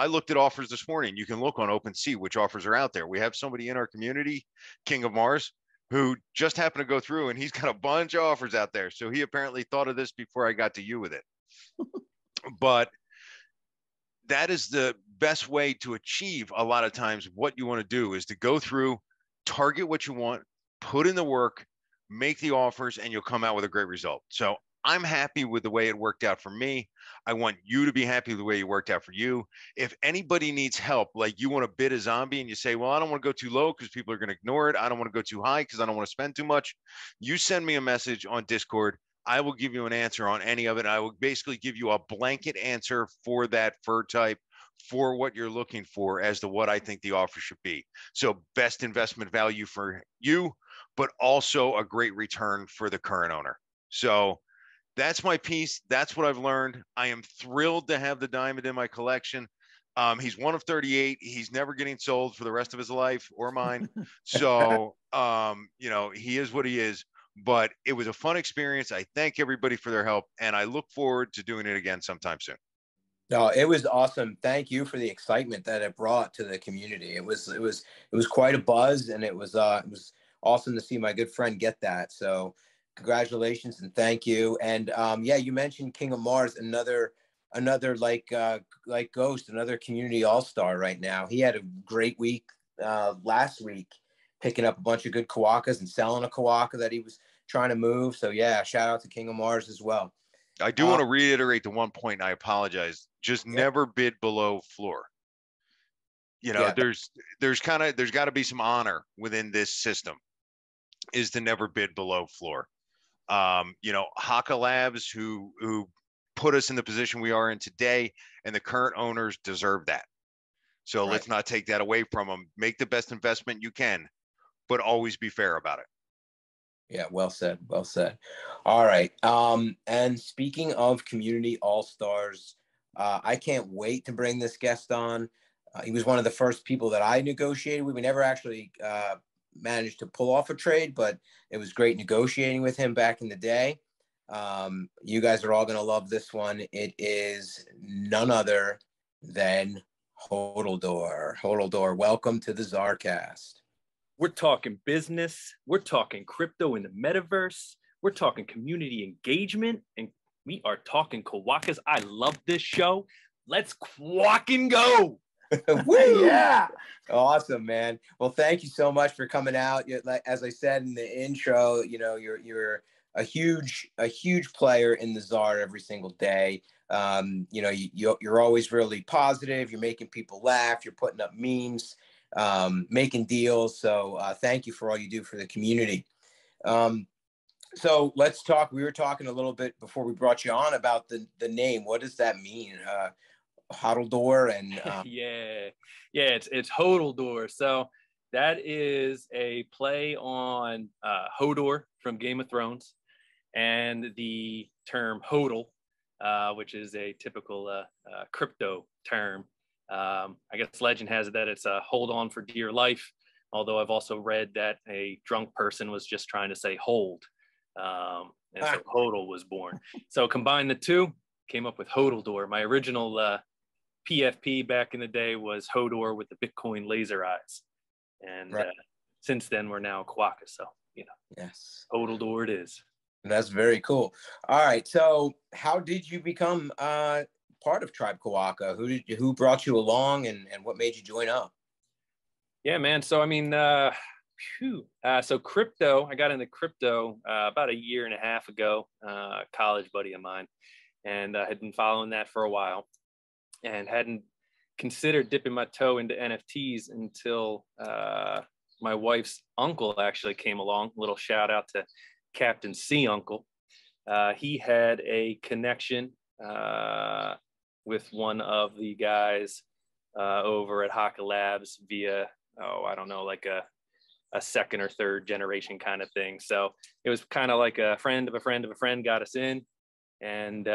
looked at offers this morning. You can look on OpenSea which offers are out there. We have somebody in our community, King of Mars, who just happened to go through and he's got a bunch of offers out there. So he apparently thought of this before I got to you with it. But that is the best way to achieve a lot of times what you want to do is to go through, target what you want, put in the work, make the offers, and you'll come out with a great result. So I'm happy with the way it worked out for me. I want you to be happy with the way it worked out for you. If anybody needs help, like you want to bid a zombie and you say, well, I don't want to go too low because people are going to ignore it. I don't want to go too high because I don't want to spend too much. You send me a message on Discord. I will give you an answer on any of it. I will basically give you a blanket answer for that fur type, for what you're looking for, as to what I think the offer should be. So best investment value for you, but also a great return for the current owner. So that's my piece. That's what I've learned. I am thrilled to have the diamond in my collection. He's one of 38. He's never getting sold for the rest of his life or mine. So, you know, he is what he is, but it was a fun experience. I thank everybody for their help, and I look forward to doing it again sometime soon. No, it was awesome. Thank you for the excitement that it brought to the community. It was quite a buzz, and it was awesome to see my good friend get that. So congratulations and thank you. And yeah, you mentioned King of Mars, another like Ghost, another community all-star right now. He had a great week last week, picking up a bunch of good Quokkas and selling a Quokka that he was trying to move. So yeah, shout out to King of Mars as well. I do want to reiterate the one point, and I apologize. Just never bid below floor. You know, there's got to be some honor within this system, is to never bid below floor. You know, Haka Labs, who put us in the position we are in today, and the current owners deserve that. So let's not take that away from them. Make the best investment you can, but always be fair about it. Yeah, well said. Well said. All right. And speaking of community all-stars, I can't wait to bring this guest on. He was one of the first people that I negotiated with. We never actually managed to pull off a trade, but it was great negotiating with him back in the day. You guys are all going to love this one. It is none other than Hodldor. Hodldor, welcome to the ZarCast. We're talking business. We're talking crypto in the metaverse. We're talking community engagement, and we are talking Quokkas. I love this show. Let's quack and go. Yeah. Awesome, man. Well, thank you so much for coming out. As I said in the intro, you know, you're a huge player in the Zar every single day. You know, you're always really positive. You're making people laugh. You're putting up memes, making deals. So thank you for all you do for the community. So let's talk. We were talking a little bit before we brought you on about the name. What does that mean? Hodldor and yeah, it's Hodldor. So that is a play on Hodor from Game of Thrones, and the term hodl, which is a typical crypto term. I guess legend has it that it's a hold on for dear life, although I've also read that a drunk person was just trying to say hold, and so hodl was born. So combine the two, came up with Hodldor. My original PFP back in the day was Hodor with the Bitcoin laser eyes, and since then we're now Quokka. So you know, yes, Hodldor it is. That's very cool. All right, so how did you become part of Tribe Quokka? Who brought you along, and what made you join up? Yeah, man. So I mean, so crypto. I got into crypto about a year and a half ago. A college buddy of mine, and I had been following that for a while, and hadn't considered dipping my toe into NFTs until my wife's uncle actually came along. A little shout out to Captain C uncle. He had a connection with one of the guys over at Haka Labs via, I don't know, like a second or third generation kind of thing. So it was kind of like a friend of a friend of a friend got us in. And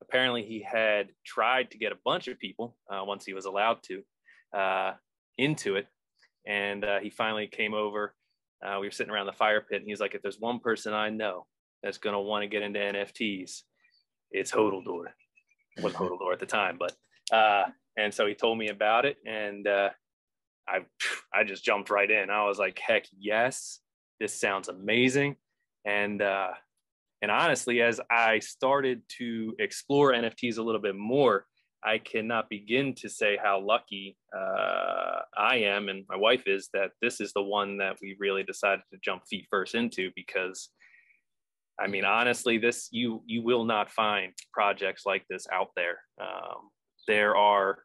apparently he had tried to get a bunch of people once he was allowed to into it. And he finally came over. We were sitting around the fire pit, and he's like, if there's one person I know that's going to want to get into NFTs, it's Hodldor. It wasn't Hodldor at the time, but and so he told me about it, and I just jumped right in. I was like, heck yes, this sounds amazing. And honestly, as I started to explore NFTs a little bit more, I cannot begin to say how lucky I am, and my wife is, that this is the one that we really decided to jump feet first into. Because I mean, honestly, this you will not find projects like this out there. There are,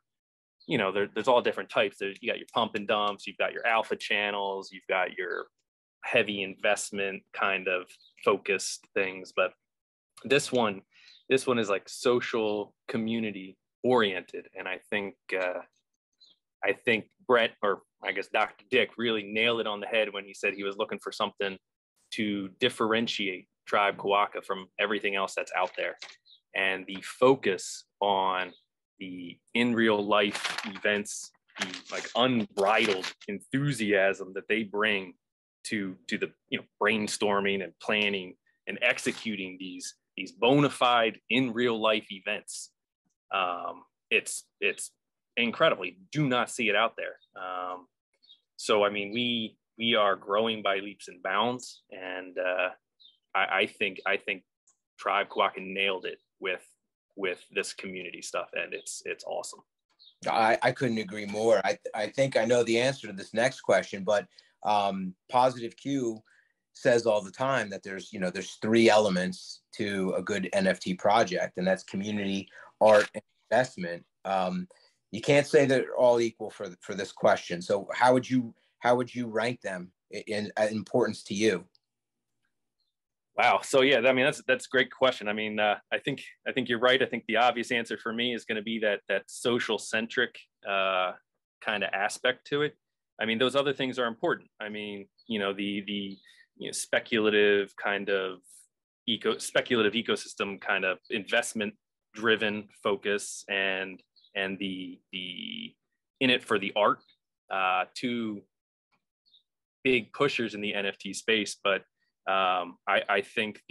you know, there's all different types. You got your pump and dumps, you've got your alpha channels, you've got your heavy investment kind of focused things, but This one is like social community oriented, and I think Brett, or I guess Dr. Dick, really nailed it on the head when he said he was looking for something to differentiate Tribe Quokka from everything else that's out there. And the focus on the in real life events, the like unbridled enthusiasm that they bring to the, you know, brainstorming and planning and executing these bona fide in real life events. It's incredible. You do not see it out there. So I mean, we are growing by leaps and bounds, and I think Tribe Quokka nailed it with this community stuff, and it's awesome. I couldn't agree more. I think I know the answer to this next question, but Positive Q says all the time that there's three elements to a good NFT project, and that's community, art, and investment. You can't say they're all equal for this question. So how would you rank them in importance to you? Wow. So yeah, I mean, that's a great question. I mean, I think you're right. I think the obvious answer for me is going to be that social centric kind of aspect to it. I mean, those other things are important. I mean, the speculative ecosystem kind of investment driven focus and the in it for the art, two big pushers in the NFT space. But I think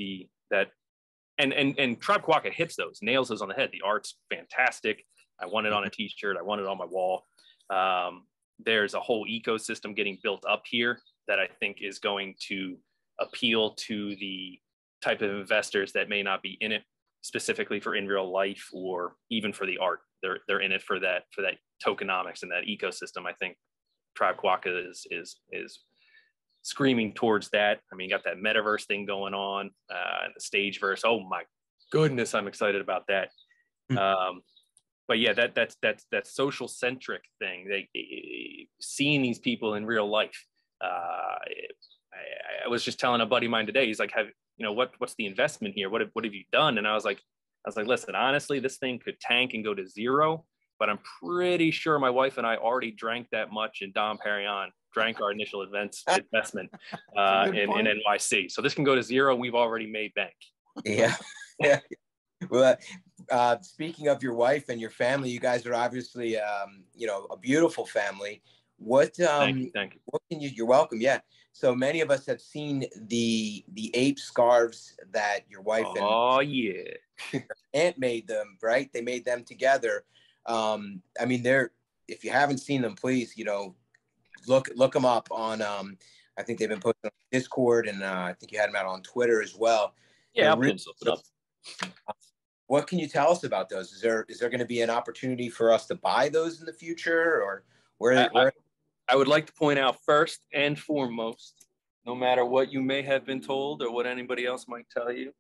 that Tribe Quokka hits those, nails those on the head. The art's fantastic. I want it on a t-shirt. I want it on my wall. There's a whole ecosystem getting built up here that I think is going to appeal to the type of investors that may not be in it specifically for in real life or even for the art. They're in it for that tokenomics and that ecosystem. I think Tribe Quokka is screaming towards that. I mean, you got that metaverse thing going on, the stage verse. Oh my goodness, I'm excited about that. But yeah, that social centric thing. Seeing these people in real life. I was just telling a buddy of mine today. He's like, what's the investment here? What have you done? And I was like, listen, honestly, this thing could tank and go to zero, but I'm pretty sure my wife and I already drank that much, and Dom Perignon drank our initial investment in NYC. So this can go to zero. We've already made bank. Yeah. Yeah. Well, speaking of your wife and your family, you guys are obviously, a beautiful family. Thank you. You're welcome. Yeah. So many of us have seen the ape scarves that your wife and aunt made them, right? They made them together. I mean, if you haven't seen them, please, look them up on, I think they've been posted on Discord, and I think you had them out on Twitter as well. Yeah, I'll put something up. What can you tell us about those? Is there going to be an opportunity for us to buy those in the future, or where? I would like to point out first and foremost, no matter what you may have been told or what anybody else might tell you,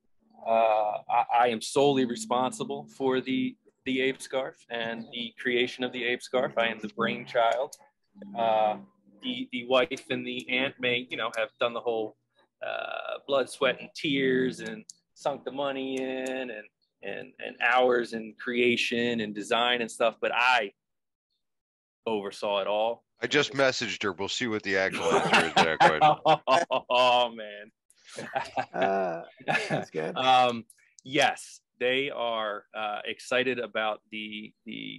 I am solely responsible for the ape scarf and the creation of the ape scarf. I am the brainchild. The wife and the aunt may, have done the whole blood, sweat, and tears and sunk the money in and hours in creation and design and stuff, but I oversaw it all. I just messaged her. We'll see what the actual answer is to that question. Oh man. That's good. Yes, they are excited about the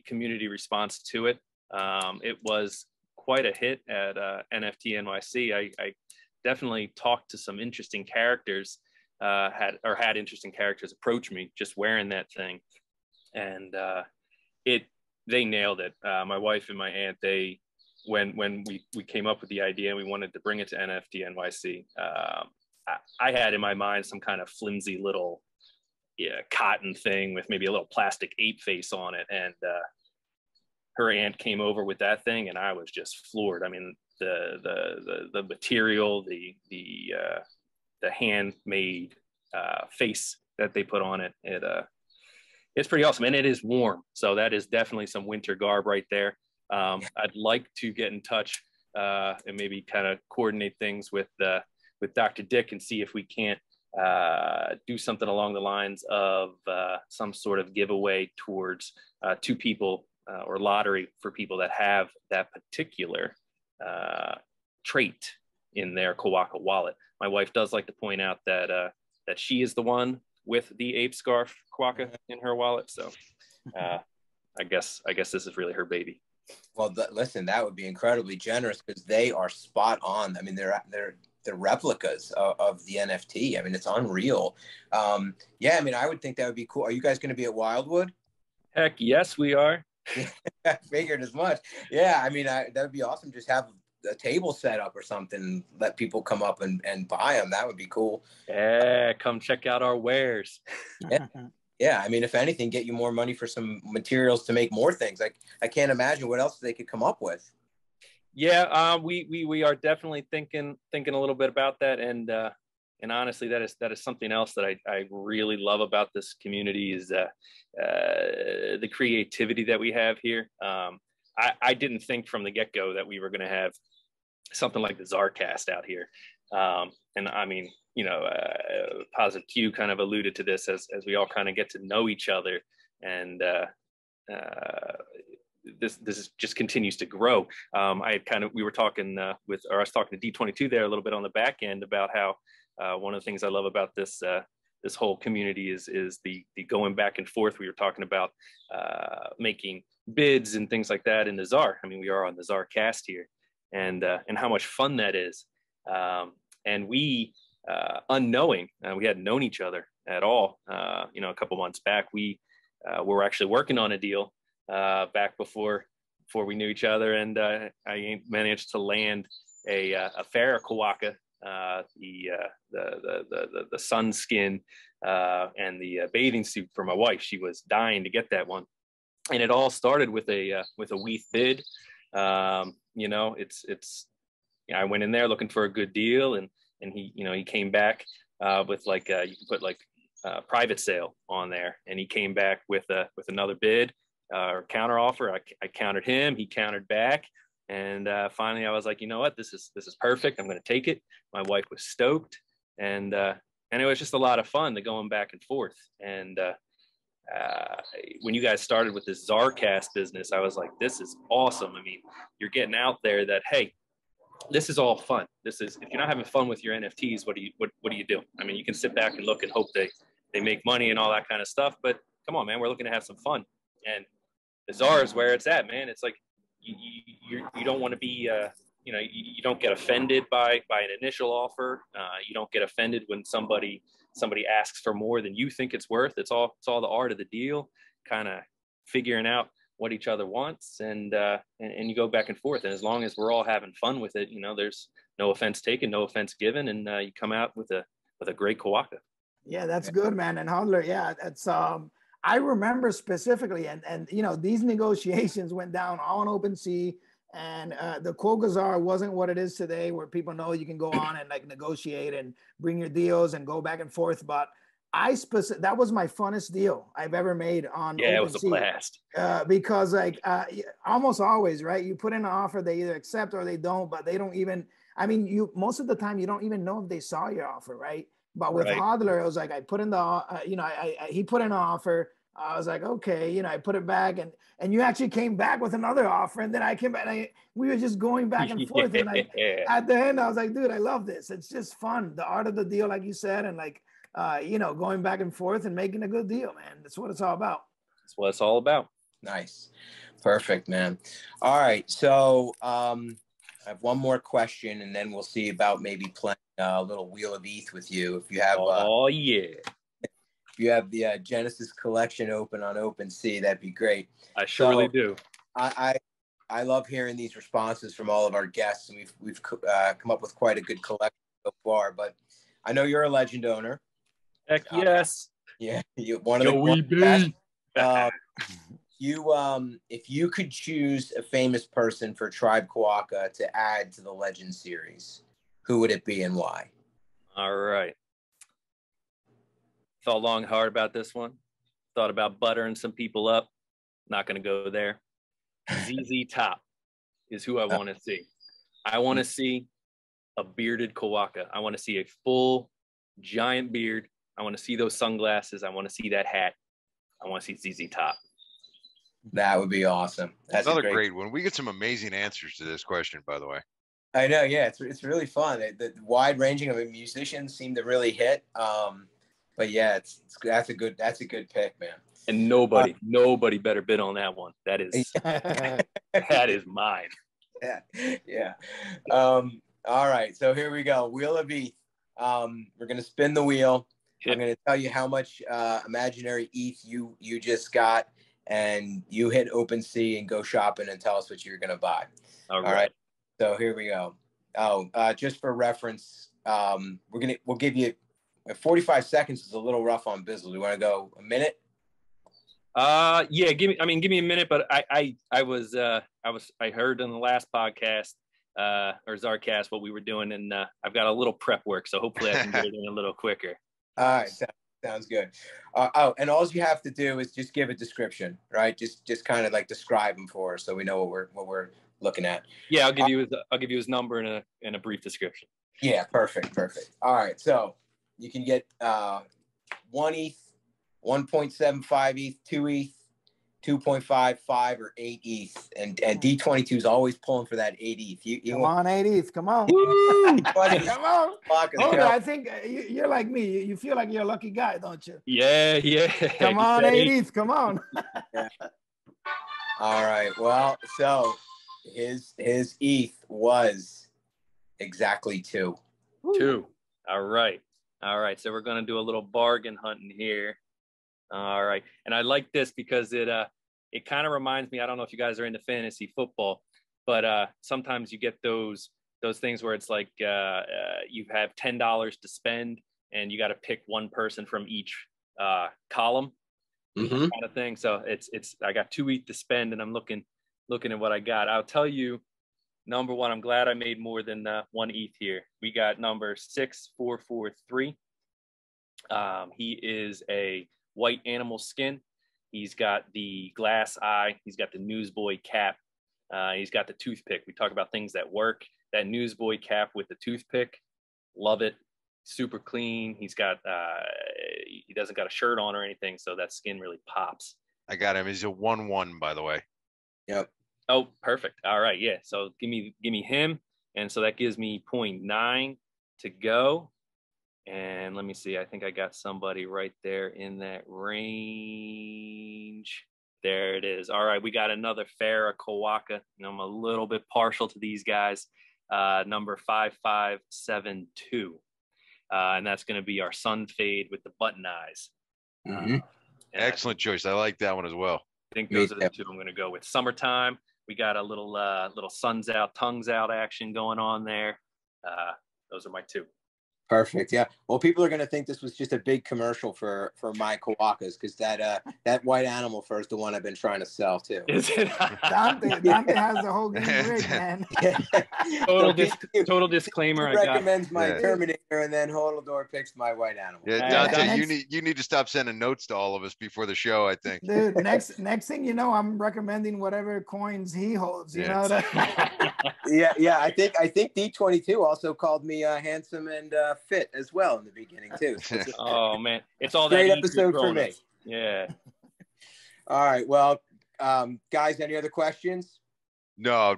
community response to it. It was quite a hit at NFT NYC. I definitely talked to some interesting characters, had interesting characters approach me just wearing that thing, and they nailed it. My wife and my aunt, when we came up with the idea and we wanted to bring it to NFT NYC, I had in my mind some kind of flimsy little cotton thing with maybe a little plastic ape face on it, and her aunt came over with that thing, and I was just floored. I mean, the material, the handmade face that they put on it, it's pretty awesome, and it is warm, so that is definitely some winter garb right there. I'd like to get in touch and maybe kind of coordinate things with Dr. Dick and see if we can't do something along the lines of some sort of giveaway towards 2 people or lottery for people that have that particular trait in their Quokka wallet. My wife does like to point out that that she is the one with the ape scarf Quokka in her wallet. So I guess this is really her baby. Well, listen, that would be incredibly generous because they are spot on. I mean, they're replicas of the NFT. I mean, it's unreal. Yeah, I mean, I would think that would be cool. Are you guys going to be at Wildwood? Heck yes, we are. I figured as much. Yeah, I mean, that would be awesome. Just have a table set up or something. Let people come up and buy them. That would be cool. Yeah, come check out our wares. Yeah, I mean, if anything, get you more money for some materials to make more things. Like, I can't imagine what else they could come up with. Yeah, we are definitely thinking a little bit about that, and honestly, that is something else that I really love about this community is the creativity that we have here. I didn't think from the get-go that we were going to have something like the ZarCast out here, and I mean, you know, Positive Q kind of alluded to this as we all kind of get to know each other, and this just continues to grow. We were talking I was talking to D22 there a little bit on the back end about how one of the things I love about this this whole community is the going back and forth. We were talking about making bids and things like that in the Zar. I mean, we are on the ZarCast here, and how much fun that is. And we unknowing, we hadn't known each other at all. You know, a couple months back, we were actually working on a deal back before we knew each other, and I managed to land a fair Quokka, the sun skin and the bathing suit for my wife. She was dying to get that one, and it all started with a WETH bid. You know, I went in there looking for a good deal, and he came back with like you can put like private sale on there, and he came back with another bid or counter offer. I countered him, he countered back, and finally I was like, you know what, this is perfect. I'm going to take it. My wife was stoked, and it was just a lot of fun to going back and forth. And when you guys started with this ZarCast business, I was like, this is awesome. I mean, you're getting out there that, hey, this is all fun. This is, if you're not having fun with your NFTs, what do you do? I mean, you can sit back and look and hope they make money and all that kind of stuff, but come on, man, we're looking to have some fun. And the Zar is where it's at, man. It's like you don't want to be you don't get offended by an initial offer. You don't get offended when somebody asks for more than you think it's worth. It's all the art of the deal, kind of figuring out what each other wants, and you go back and forth. And as long as we're all having fun with it, you know, there's no offense taken, no offense given, and you come out with a great Quokka. Yeah, that's good, man. And Hodldor, yeah, that's I remember specifically, and you know, these negotiations went down on OpenSea, and the Quokka Zar wasn't what it is today, where people know you can go on and like negotiate and bring your deals and go back and forth. But that was my funnest deal I've ever made on OpenSea. It was a blast. Because like almost always, right? You put in an offer, they either accept or they don't, but they don't even. I mean, most of the time you don't even know if they saw your offer, right? But with Hodldor, it was like I put in the, he put in an offer. I was like, okay, you know, I put it back, and you actually came back with another offer, and then I came back, and we were just going back and forth, and like at the end, I was like, dude, I love this. It's just fun, the art of the deal, like you said, and like, you know, going back and forth and making a good deal, man. That's what it's all about. That's what it's all about. Nice, perfect, man. All right, so I have one more question, and then we'll see about maybe playing a little Wheel of ETH with you if you have. If you have the Genesis collection open on OpenSea, that'd be great. I surely do. I love hearing these responses from all of our guests, and we've come up with quite a good collection so far. But I know you're a legend owner. Heck yes. Yeah, one of the best. If you could choose a famous person for Tribe Quokka to add to the Legend series, who would it be and why? All right. Thought long and hard about this one. Thought about buttering some people up. Not going to go there. ZZ Top is who I want to see. I want to see a bearded Quokka. I want to see a full giant beard. I want to see those sunglasses. I want to see that hat. I want to see ZZ Top. That would be awesome. That's another great one. We get some amazing answers to this question, by the way. I know, yeah, it's really fun. The wide ranging of musicians seem to really hit. But yeah, that's a good pick, man. And nobody better bid on that one. That is that is mine. Yeah. All right, so here we go. Wheel of ETH. We're gonna spin the wheel. I'm gonna tell you how much imaginary ETH you just got, and you hit OpenSea and go shopping and tell us what you're gonna buy. All right. So here we go. Just for reference, we'll give you 45 seconds is a little rough on Bizzle. Do you want to go a minute? Yeah, give me a minute, but I heard in the last podcast or ZarCast what we were doing, and I've got a little prep work, so hopefully I can get it in a little quicker. All right, sounds good. And all you have to do is just give a description, right? Just kind of like describe them for us, so we know what we're looking at. Yeah, I'll give you his number and a brief description. Yeah, perfect. All right, so you can get 1 ETH, 1.75 ETH, 2 ETH, 2.5, 5, or 8 ETH, and D22 is always pulling for that 8 ETH. Come on, 8 ETH, come on. Come on. I think you're like me. You feel like you're a lucky guy, don't you? Yeah. Come on, 8 ETH, come on. Yeah. All right. Well, so his ETH was exactly 2. 2. All right. So we're gonna do a little bargain hunting here. All right, and I like this because it kind of reminds me. I don't know if you guys are into fantasy football, but sometimes you get those things where it's like you have $10 to spend, and you got to pick one person from each column, kind of thing. So it's I got 2 ETH to spend, and I'm looking at what I got. I'll tell you, number one, I'm glad I made more than 1 ETH here. We got number 6443. He is a white animal skin. He's got the glass eye. He's got the newsboy cap. He's got the toothpick. We talk about things that work. That newsboy cap with the toothpick, love it. Super clean. He's got he doesn't got a shirt on or anything, so that skin really pops. I got him. He's a 1/1, by the way. Yep. Oh, perfect. All right, yeah. So give me him, and so that gives me 0.9 to go. And let me see. I think I got somebody right there in that range. There it is. All right, we got another Farah Quokka. I'm a little bit partial to these guys. Number 5572, and that's going to be our sun fade with the button eyes. Excellent choice. I like that one as well. I think those are the 2 I'm going to go with. Summertime. We got a little suns out, tongues out action going on there. Those are my 2. Perfect. Yeah. Well, people are going to think this was just a big commercial for my Quokkas, because that white animal fur is the one I've been trying to sell too. Is it? Dante has the whole game rigged, man. Total disclaimer. He recommends my Terminator, and then Hodldor picks my white animal. Yeah, Dante, you need to stop sending notes to all of us before the show, I think. Dude, next thing you know, I'm recommending whatever coins he holds. You know that? Yeah. I think D22 also called me handsome and fit as well in the beginning too. So oh man, it's all great that episode for me. Yeah. All right. Well, guys, any other questions? No.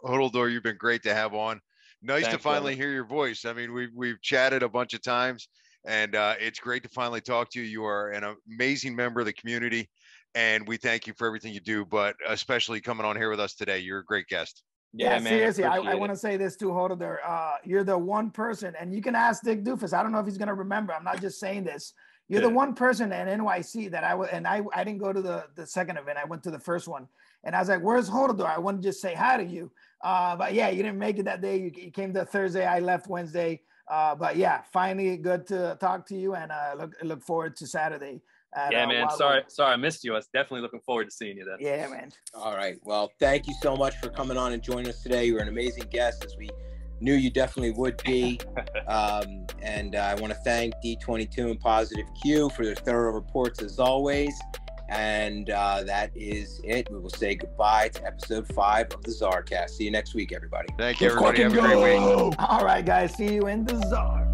Hodldor, you've been great to have on. Nice to finally hear your voice. I mean, we've chatted a bunch of times, and it's great to finally talk to you. You are an amazing member of the community, and we thank you for everything you do, but especially coming on here with us today. You're a great guest. Yeah, man, seriously, I want to say this too, Hodldor. You're the one person, and you can ask Dick Doofus. I don't know if he's going to remember. I'm not just saying this. You're the one person in NYC that I didn't go to the second event. I went to the first one, and I was like, "Where's Hodldor? I want to just say hi to you." But yeah, you didn't make it that day. You came to Thursday. I left Wednesday. But yeah, finally good to talk to you, and look forward to Saturday. Yeah, man. Sorry, I missed you. I was definitely looking forward to seeing you then. Yeah, man. All right. Well, thank you so much for coming on and joining us today. You were an amazing guest, as we knew you definitely would be. And I want to thank D22 and Positive Q for their thorough reports as always. And that is it. We will say goodbye to episode 5 of the ZarCast. See you next week, everybody. Thank you, everybody. Have a great week. All right, guys. See you in the Zar.